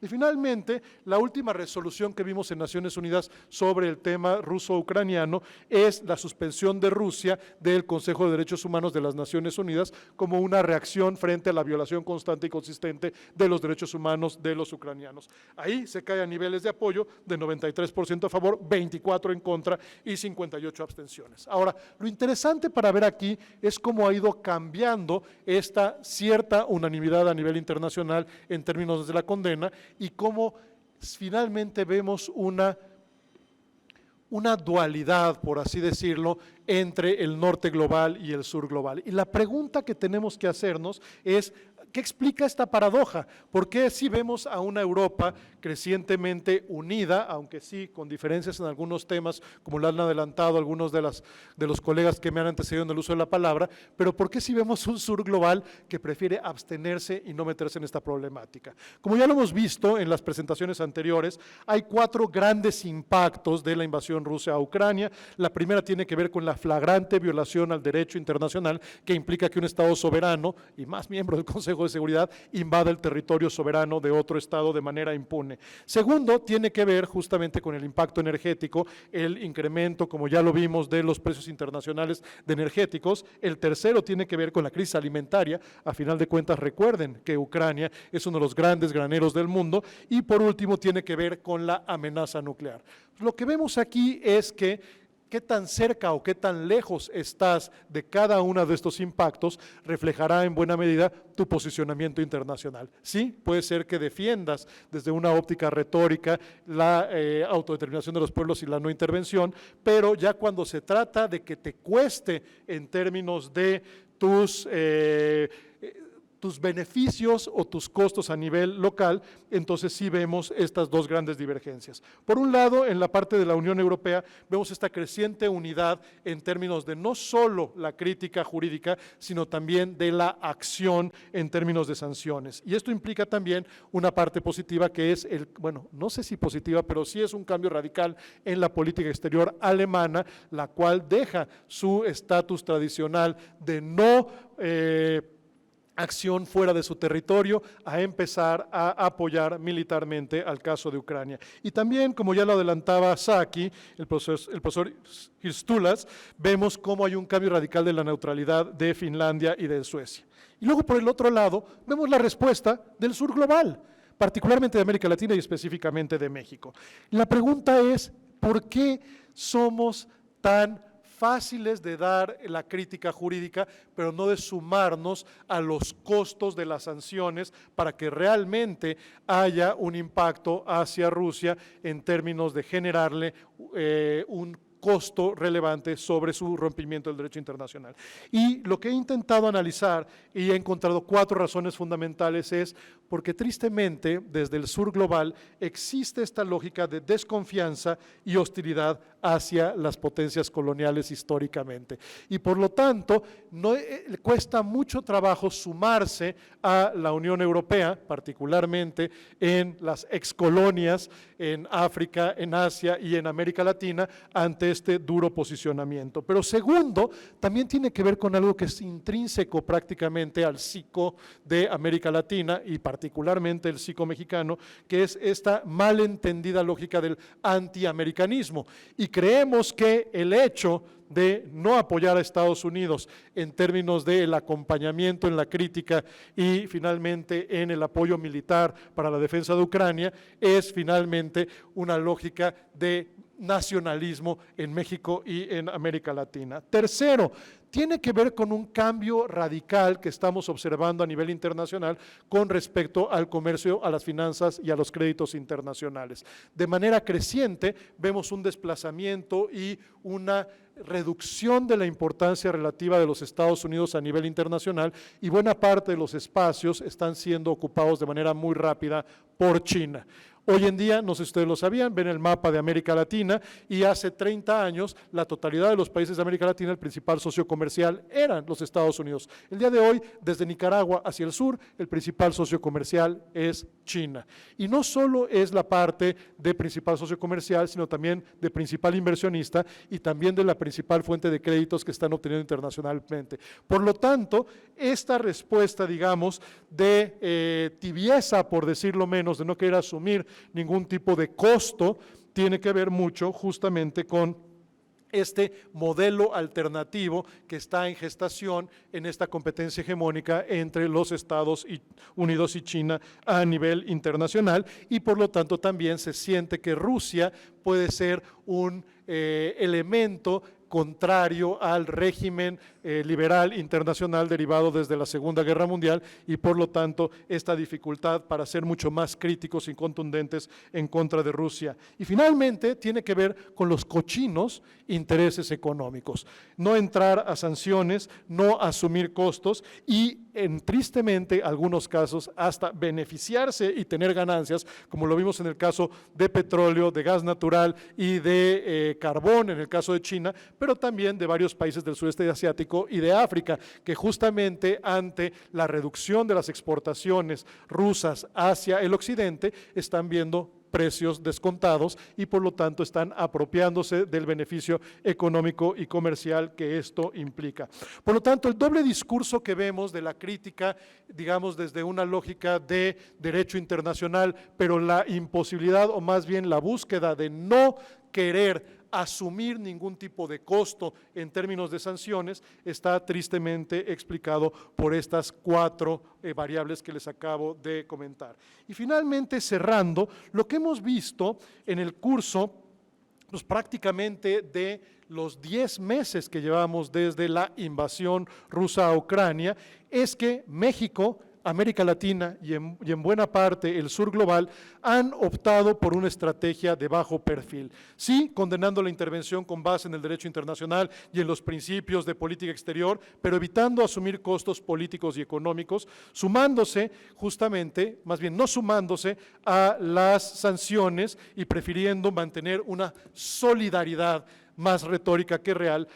Y finalmente, la última resolución que vimos en Naciones Unidas sobre el tema ruso-ucraniano es la suspensión de Rusia del Consejo de Derechos Humanos de las Naciones Unidas como una reacción frente a la violación constante y consistente de los derechos humanos de los ucranianos. Ahí se cae a niveles de apoyo de 93% a favor, 24 en contra y 58 abstenciones. Ahora, lo interesante para ver aquí es cómo ha ido cambiando esta cierta unanimidad a nivel internacional en términos de la condena y cómo finalmente vemos una dualidad, por así decirlo, entre el norte global y el sur global. Y la pregunta que tenemos que hacernos es, ¿qué explica esta paradoja? ¿Por qué si vemos a una Europa crecientemente unida, aunque sí con diferencias en algunos temas, como lo han adelantado algunos de los colegas que me han antecedido en el uso de la palabra, pero por qué si vemos un sur global que prefiere abstenerse y no meterse en esta problemática? Como ya lo hemos visto en las presentaciones anteriores, hay 4 grandes impactos de la invasión rusa a Ucrania. La primera tiene que ver con la flagrante violación al derecho internacional que implica que un Estado soberano, y más miembro del Consejo de Seguridad, invada el territorio soberano de otro Estado de manera impune. Segundo, tiene que ver justamente con el impacto energético, el incremento, como ya lo vimos, de los precios internacionales de energéticos. El tercero tiene que ver con la crisis alimentaria. A final de cuentas, recuerden que Ucrania es uno de los grandes graneros del mundo. Y por último, tiene que ver con la amenaza nuclear. Lo que vemos aquí es que qué tan cerca o qué tan lejos estás de cada uno de estos impactos reflejará en buena medida tu posicionamiento internacional. Sí, puede ser que defiendas desde una óptica retórica la autodeterminación de los pueblos y la no intervención, pero ya cuando se trata de que te cueste en términos de tus beneficios o tus costos a nivel local, entonces sí vemos estas 2 grandes divergencias. Por un lado, en la parte de la Unión Europea, vemos esta creciente unidad en términos de no solo la crítica jurídica, sino también de la acción en términos de sanciones. Y esto implica también una parte positiva que es, no sé si positiva, pero sí es un cambio radical en la política exterior alemana, la cual deja su estatus tradicional de no acción fuera de su territorio a empezar a apoyar militarmente al caso de Ucrania. Y también, como ya lo adelantaba Saki, el profesor Hirstulas, vemos cómo hay un cambio radical de la neutralidad de Finlandia y de Suecia. Y luego, por el otro lado, vemos la respuesta del sur global, particularmente de América Latina y específicamente de México. La pregunta es, ¿por qué somos tan fáciles de dar la crítica jurídica, pero no de sumarnos a los costos de las sanciones para que realmente haya un impacto hacia Rusia en términos de generarle un costo relevante sobre su rompimiento del derecho internacional. Y lo que he intentado analizar y he encontrado 4 razones fundamentales es porque tristemente desde el sur global existe esta lógica de desconfianza y hostilidad hacia las potencias coloniales históricamente. Y por lo tanto, cuesta mucho trabajo sumarse a la Unión Europea, particularmente en las excolonias en África, en Asia y en América Latina, ante este duro posicionamiento. Pero segundo, también tiene que ver con algo que es intrínseco prácticamente al psico de América Latina y particularmente el psico mexicano, que es esta malentendida lógica del antiamericanismo. Y creemos que el hecho de no apoyar a Estados Unidos en términos del acompañamiento en la crítica y finalmente en el apoyo militar para la defensa de Ucrania es finalmente una lógica de nacionalismo en México y en América Latina. Tercero, tiene que ver con un cambio radical que estamos observando a nivel internacional con respecto al comercio, a las finanzas y a los créditos internacionales. De manera creciente vemos un desplazamiento y una reducción de la importancia relativa de los Estados Unidos a nivel internacional y buena parte de los espacios están siendo ocupados de manera muy rápida por China. Hoy en día, no sé si ustedes lo sabían, ven el mapa de América Latina y hace 30 años la totalidad de los países de América Latina, el principal socio comercial eran los Estados Unidos. El día de hoy, desde Nicaragua hacia el sur, el principal socio comercial es China. Y no solo es la parte de principal socio comercial, sino también de principal inversionista y también de la principal fuente de créditos que están obteniendo internacionalmente. Por lo tanto, esta respuesta, digamos, de tibieza, por decirlo menos, de no querer asumir ningún tipo de costo, tiene que ver mucho justamente con este modelo alternativo que está en gestación en esta competencia hegemónica entre los Estados Unidos y China a nivel internacional y por lo tanto también se siente que Rusia puede ser un elemento contrario al régimen liberal internacional derivado desde la Segunda Guerra Mundial y por lo tanto esta dificultad para ser mucho más críticos y contundentes en contra de Rusia. Y finalmente tiene que ver con los cochinos intereses económicos. No entrar a sanciones, no asumir costos y tristemente algunos casos hasta beneficiarse y tener ganancias, como lo vimos en el caso de petróleo, de gas natural y de carbón en el caso de China, pero también de varios países del sureste asiático y de África, que justamente ante la reducción de las exportaciones rusas hacia el occidente están viendo precios descontados y por lo tanto están apropiándose del beneficio económico y comercial que esto implica. Por lo tanto, el doble discurso que vemos de la crítica, digamos desde una lógica de derecho internacional, pero la imposibilidad o más bien la búsqueda de no querer asumir ningún tipo de costo en términos de sanciones está tristemente explicado por estas 4 variables que les acabo de comentar. Y finalmente, cerrando, lo que hemos visto en el curso, pues prácticamente de los 10 meses que llevamos desde la invasión rusa a Ucrania, es que México, América Latina y en buena parte el sur global han optado por una estrategia de bajo perfil. Sí, condenando la intervención con base en el derecho internacional y en los principios de política exterior, pero evitando asumir costos políticos y económicos, sumándose justamente, más bien no sumándose a las sanciones y prefiriendo mantener una solidaridad más retórica que real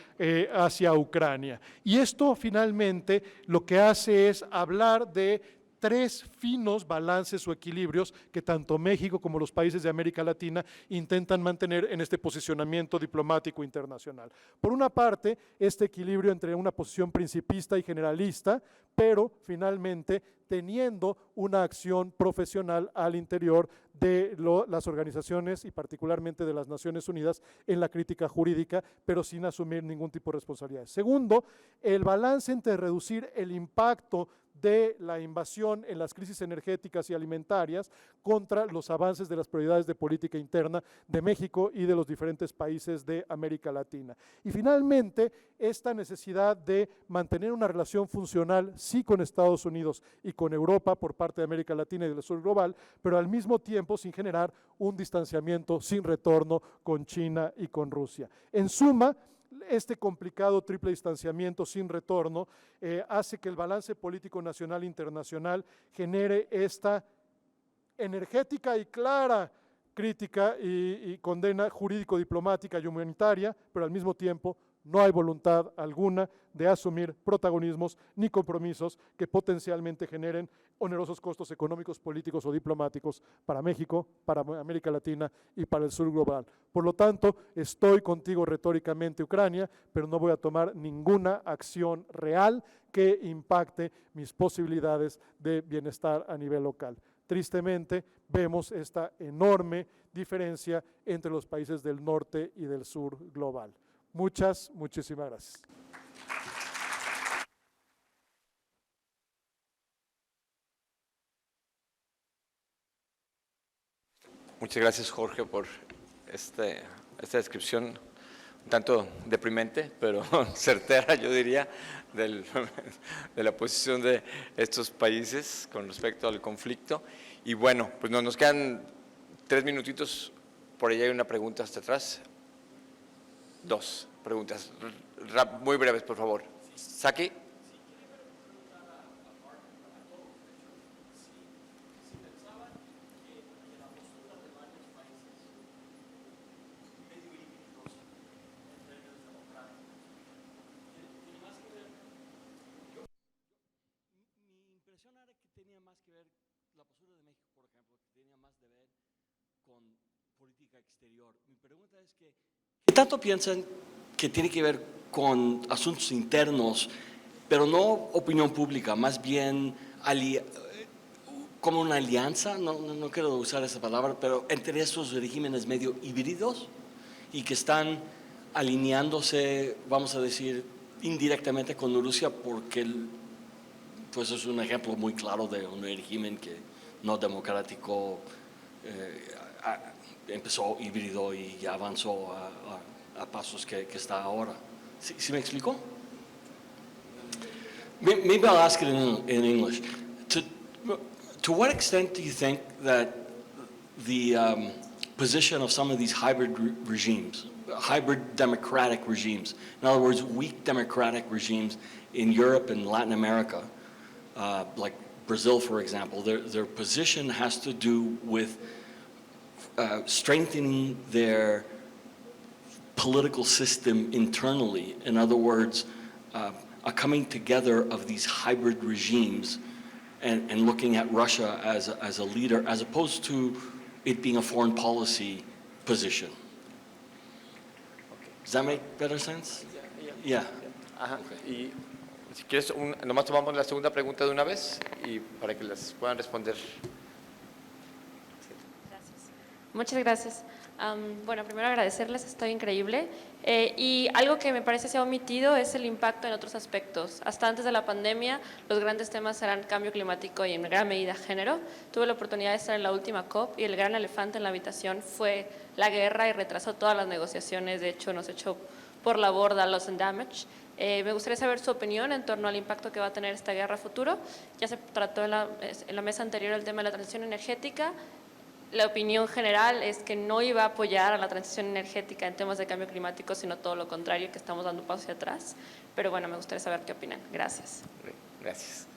hacia Ucrania. Y esto finalmente lo que hace es hablar de 3 finos balances o equilibrios que tanto México como los países de América Latina intentan mantener en este posicionamiento diplomático internacional. Por una parte, este equilibrio entre una posición principista y generalista, pero finalmente teniendo una acción profesional al interior de las organizaciones y particularmente de las Naciones Unidas en la crítica jurídica, pero sin asumir ningún tipo de responsabilidad. Segundo, el balance entre reducir el impacto de la invasión en las crisis energéticas y alimentarias contra los avances de las prioridades de política interna de México y de los diferentes países de América Latina. Y finalmente, esta necesidad de mantener una relación funcional, sí, con Estados Unidos y con Europa por parte de América Latina y del sur global, pero al mismo tiempo sin generar un distanciamiento sin retorno con China y con Rusia. En suma, este complicado triple distanciamiento sin retorno hace que el balance político nacional e internacional genere esta energética y clara crítica y condena jurídico-diplomática y humanitaria, pero al mismo tiempo no hay voluntad alguna de asumir protagonismos ni compromisos que potencialmente generen onerosos costos económicos, políticos o diplomáticos para México, para América Latina y para el sur global. Por lo tanto, estoy contigo retóricamente, Ucrania, pero no voy a tomar ninguna acción real que impacte mis posibilidades de bienestar a nivel local. Tristemente, vemos esta enorme diferencia entre los países del norte y del sur global. Muchísimas gracias.
Muchas gracias, Jorge, por esta descripción un tanto deprimente, pero certera, yo diría, de la posición de estos países con respecto al conflicto. Y bueno, pues nos quedan 3 minutitos, por ahí hay una pregunta hasta atrás. 2 preguntas, muy breves, por favor. Saki.
Mi impresión era que tenía más que ver, la postura de México, por ejemplo, que tenía más que ver con política exterior. Mi pregunta es que, ¿qué tanto piensan que tiene que ver con asuntos internos, pero no opinión pública, más bien como una alianza, no quiero usar esa palabra, pero entre esos regímenes medio híbridos y que están alineándose, vamos a decir, indirectamente con Rusia porque pues es un ejemplo muy claro de un régimen que no democrático empezó híbrido y ya avanzó a pasos que está ahora. ¿Sí me explico? Maybe I'll ask it in English. To what extent do you think that the position of some of these hybrid regimes, hybrid democratic regimes, in other words, weak democratic regimes in Europe and Latin America, like Brazil, for example, their position has to do with strengthening their political system internally. In other words, a coming together of these hybrid regimes and looking at Russia as a leader, as opposed to it being a foreign policy position. Does that make better sense? Yeah.
Ajá.
Okay.
Y si quieres, nomás tomamos la segunda pregunta de una vez y para que las puedan responder.
Muchas gracias. Bueno, primero agradecerles, estoy increíble. Y algo que me parece se ha omitido es el impacto en otros aspectos. Hasta antes de la pandemia, los grandes temas eran cambio climático y en gran medida género. Tuve la oportunidad de estar en la última COP y el gran elefante en la habitación fue la guerra y retrasó todas las negociaciones. De hecho, nos echó por la borda loss and damage. Me gustaría saber su opinión en torno al impacto que va a tener esta guerra a futuro. Ya se trató en la mesa anterior el tema de la transición energética. La opinión general es que no iba a apoyar a la transición energética en temas de cambio climático, sino todo lo contrario, que estamos dando un paso hacia atrás. Pero bueno, me gustaría saber qué opinan. Gracias.
Gracias.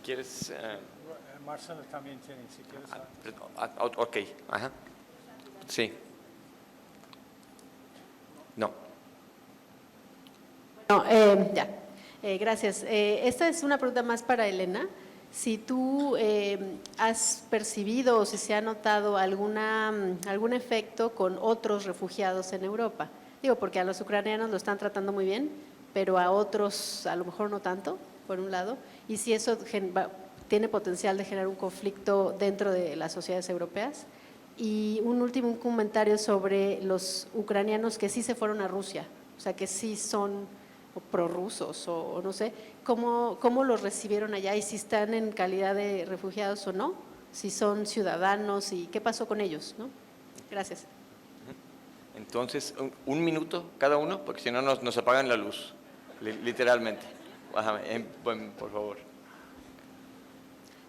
¿Quieres?
Marcela también tiene, si quieres.
Ok, ajá. Sí. No.
No, ya. Gracias. Esta es una pregunta más para Elena. Si tú has percibido o si se ha notado algún efecto con otros refugiados en Europa. Digo, porque a los ucranianos lo están tratando muy bien, pero a otros a lo mejor no tanto, por un lado. Y si eso tiene potencial de generar un conflicto dentro de las sociedades europeas. Y un último comentario sobre los ucranianos que sí se fueron a Rusia, o sea, que sí son prorrusos o no sé, ¿cómo los recibieron allá y si están en calidad de refugiados o no? Si son ciudadanos y qué pasó con ellos, ¿no? Gracias.
Entonces, un minuto cada uno, porque si no nos apagan la luz, literalmente. Bájame, por favor.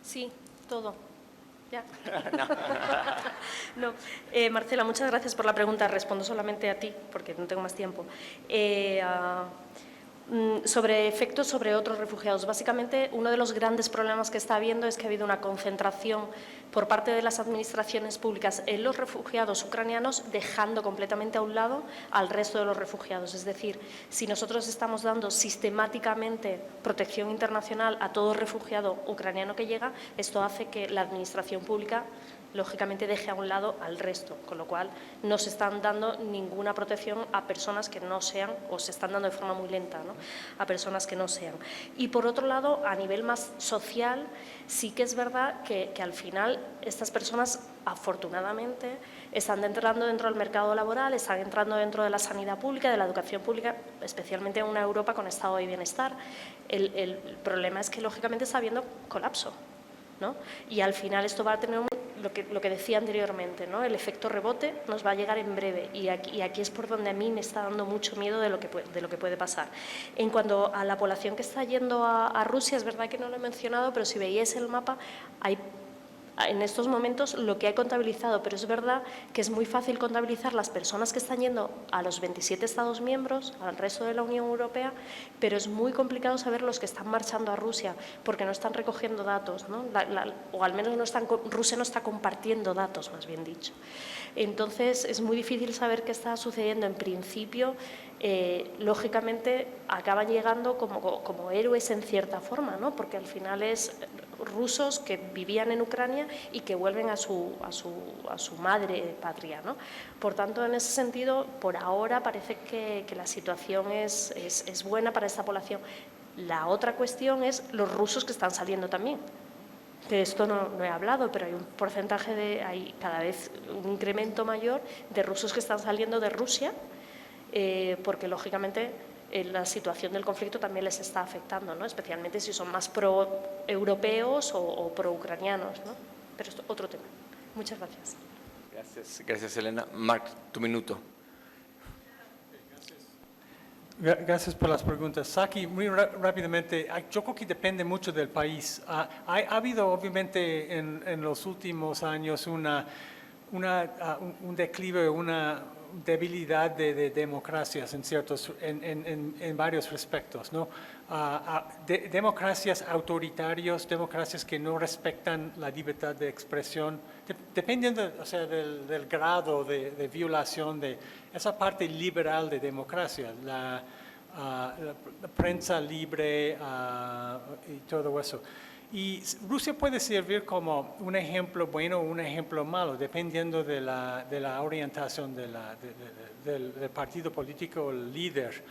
Sí, todo. ¿Ya? No. Marcela, muchas gracias por la pregunta. Respondo solamente a ti, porque no tengo más tiempo. Sobre efectos sobre otros refugiados. Básicamente, uno de los grandes problemas que está habiendo es que ha habido una concentración por parte de las administraciones públicas en los refugiados ucranianos, dejando completamente a un lado al resto de los refugiados. Es decir, si nosotros estamos dando sistemáticamente protección internacional a todo refugiado ucraniano que llega, esto hace que la administración pública lógicamente deje a un lado al resto, con lo cual no se están dando ninguna protección a personas que no sean, o se están dando de forma muy lenta, ¿no?, a personas que no sean. Y por otro lado, a nivel más social, sí que es verdad que al final estas personas, afortunadamente, están entrando dentro del mercado laboral, están entrando dentro de la sanidad pública, de la educación pública, especialmente en una Europa con estado de bienestar. El problema es que, lógicamente, está habiendo colapso, ¿no? Y al final esto va a tener lo que decía anteriormente, ¿no? El efecto rebote nos va a llegar en breve y aquí es por donde a mí me está dando mucho miedo de lo que puede pasar. En cuanto a la población que está yendo a Rusia, es verdad que no lo he mencionado, pero si veíais el mapa, hay en estos momentos lo que hay contabilizado, pero es verdad que es muy fácil contabilizar las personas que están yendo a los 27 Estados miembros, al resto de la Unión Europea, pero es muy complicado saber los que están marchando a Rusia, porque no están recogiendo datos, ¿no? O al menos Rusia no está compartiendo datos, más bien dicho. Entonces, es muy difícil saber qué está sucediendo. En principio, lógicamente, acaban llegando como héroes en cierta forma, ¿no? Porque al final es rusos que vivían en Ucrania y que vuelven a su madre patria, ¿no? Por tanto, en ese sentido, por ahora parece que la situación es buena para esta población. La otra cuestión es los rusos que están saliendo también. De esto no he hablado, pero hay un porcentaje hay cada vez un incremento mayor de rusos que están saliendo de Rusia, porque lógicamente la situación del conflicto también les está afectando, ¿no? Especialmente si son más pro-europeos o pro-ucranianos, ¿no? Pero esto otro tema. Muchas gracias.
Gracias, Elena. Marc, tu minuto.
Gracias por las preguntas. Saki, muy rápidamente, yo creo que depende mucho del país. Ha habido obviamente en los últimos años un declive, una debilidad de democracias en varios respectos, ¿no? Democracias autoritarias, democracias que no respetan la libertad de expresión, dependiendo, o sea, del grado de violación de esa parte liberal de democracia, la prensa libre y todo eso. Y Rusia puede servir como un ejemplo bueno o un ejemplo malo, dependiendo de la orientación del partido político o el líder.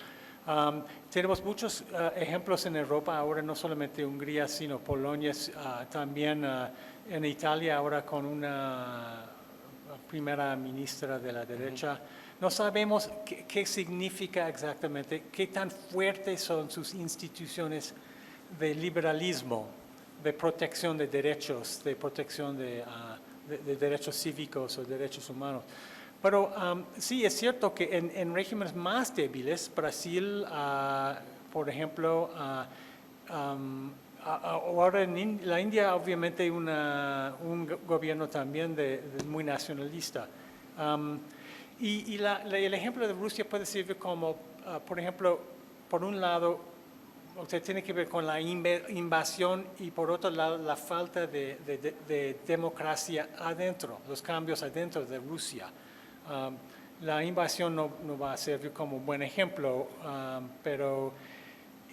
Tenemos muchos ejemplos en Europa ahora, no solamente Hungría, sino Polonia, también en Italia ahora con una primera ministra de la derecha. No sabemos qué significa exactamente, qué tan fuertes son sus instituciones de liberalismo, de protección de derechos, de protección de derechos cívicos o derechos humanos. Pero sí, es cierto que en regímenes más débiles, Brasil, por ejemplo, ahora en la India obviamente hay un gobierno también muy nacionalista. Y el ejemplo de Rusia puede servir como, por ejemplo, por un lado, o sea, tiene que ver con la invasión y por otro lado la falta de democracia adentro, los cambios adentro de Rusia. La invasión no va a servir como un buen ejemplo, pero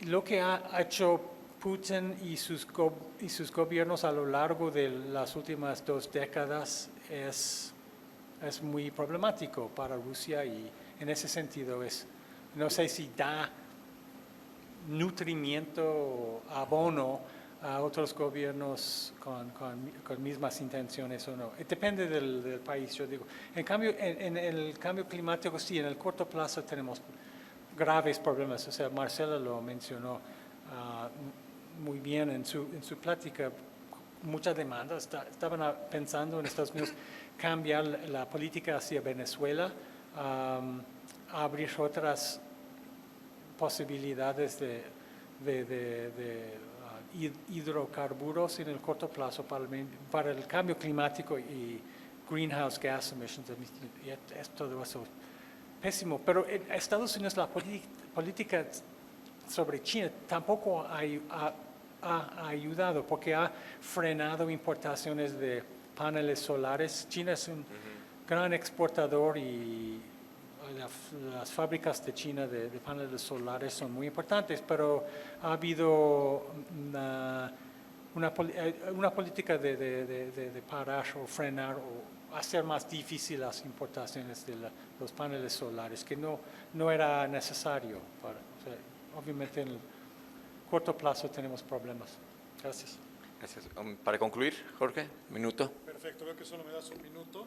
lo que ha hecho Putin y sus gobiernos a lo largo de las últimas 2 décadas es muy problemático para Rusia y en ese sentido no sé si da nutrimiento o abono a otros gobiernos con mismas intenciones o no. Depende del país, yo digo. En cambio, en el cambio climático, sí, en el corto plazo tenemos graves problemas. O sea, Marcela lo mencionó muy bien en su plática. Muchas demandas. Estaban pensando en Estados Unidos cambiar la política hacia Venezuela, abrir otras posibilidades de hidrocarburos en el corto plazo para el cambio climático y greenhouse gas emissions. Y es todo eso pésimo. Pero en Estados Unidos la política sobre China tampoco ha ayudado porque ha frenado importaciones de paneles solares. China es un gran exportador y las fábricas de China de paneles solares son muy importantes, pero ha habido una política de parar o frenar o hacer más difícil las importaciones de los paneles solares, que no era necesario. Obviamente en el corto plazo tenemos problemas. Gracias.
Gracias. Para concluir, Jorge, minuto.
Perfecto, veo que solo me das un minuto.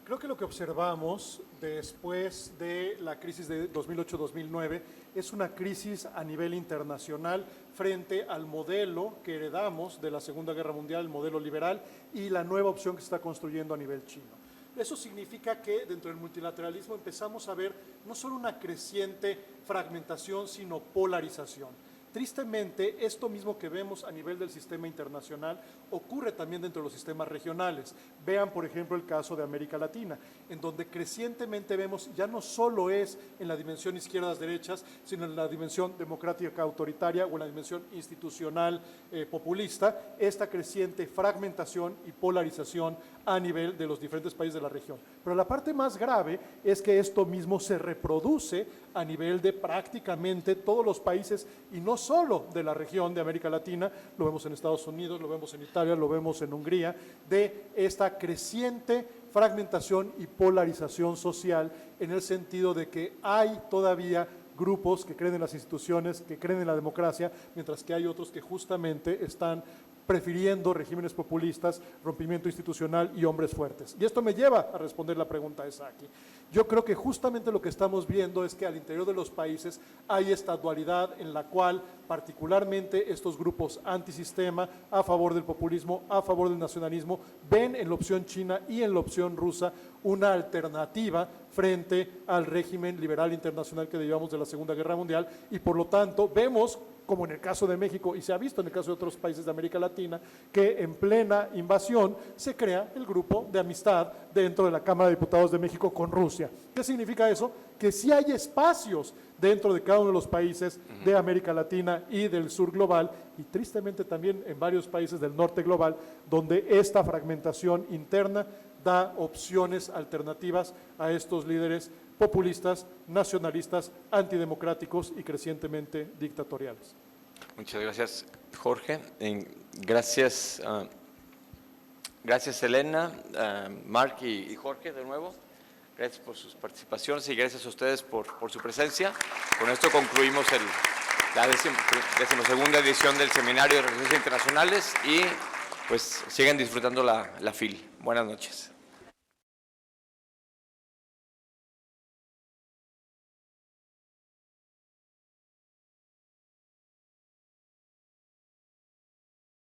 Creo que lo que observamos después de la crisis de 2008-2009 es una crisis a nivel internacional frente al modelo que heredamos de la Segunda Guerra Mundial, el modelo liberal, y la nueva opción que se está construyendo a nivel chino. Eso significa que dentro del multilateralismo empezamos a ver no solo una creciente fragmentación, sino polarización. Tristemente, esto mismo que vemos a nivel del sistema internacional ocurre también dentro de los sistemas regionales. Vean, por ejemplo, el caso de América Latina, en donde crecientemente vemos, ya no solo es en la dimensión izquierdas-derechas, sino en la dimensión democrática autoritaria o en la dimensión institucional populista, esta creciente fragmentación y polarización a nivel de los diferentes países de la región. Pero la parte más grave es que esto mismo se reproduce a nivel de prácticamente todos los países y no solo de la región de América Latina, lo vemos en Estados Unidos, lo vemos en Italia, lo vemos en Hungría, de esta creciente fragmentación y polarización social en el sentido de que hay todavía grupos que creen en las instituciones, que creen en la democracia, mientras que hay otros que justamente están prefiriendo regímenes populistas, rompimiento institucional y hombres fuertes. Y esto me lleva a responder la pregunta de Saki. Yo creo que justamente lo que estamos viendo es que al interior de los países hay esta dualidad en la cual particularmente estos grupos antisistema, a favor del populismo, a favor del nacionalismo, ven en la opción china y en la opción rusa una alternativa frente al régimen liberal internacional que llevamos de la Segunda Guerra Mundial y por lo tanto vemos, como en el caso de México y se ha visto en el caso de otros países de América Latina, que en plena invasión se crea el grupo de amistad dentro de la Cámara de Diputados de México con Rusia. ¿Qué significa eso? Que sí hay espacios dentro de cada uno de los países de América Latina y del sur global y tristemente también en varios países del norte global donde esta fragmentación interna da opciones alternativas a estos líderes populistas, nacionalistas, antidemocráticos y crecientemente dictatoriales.
Muchas gracias, Jorge. Gracias, gracias Elena, Mark y Jorge de nuevo. Gracias por sus participaciones y gracias a ustedes por su presencia. Con esto concluimos la 12ª edición del Seminario de Relaciones Internacionales y pues sigan disfrutando la FIL. Buenas noches.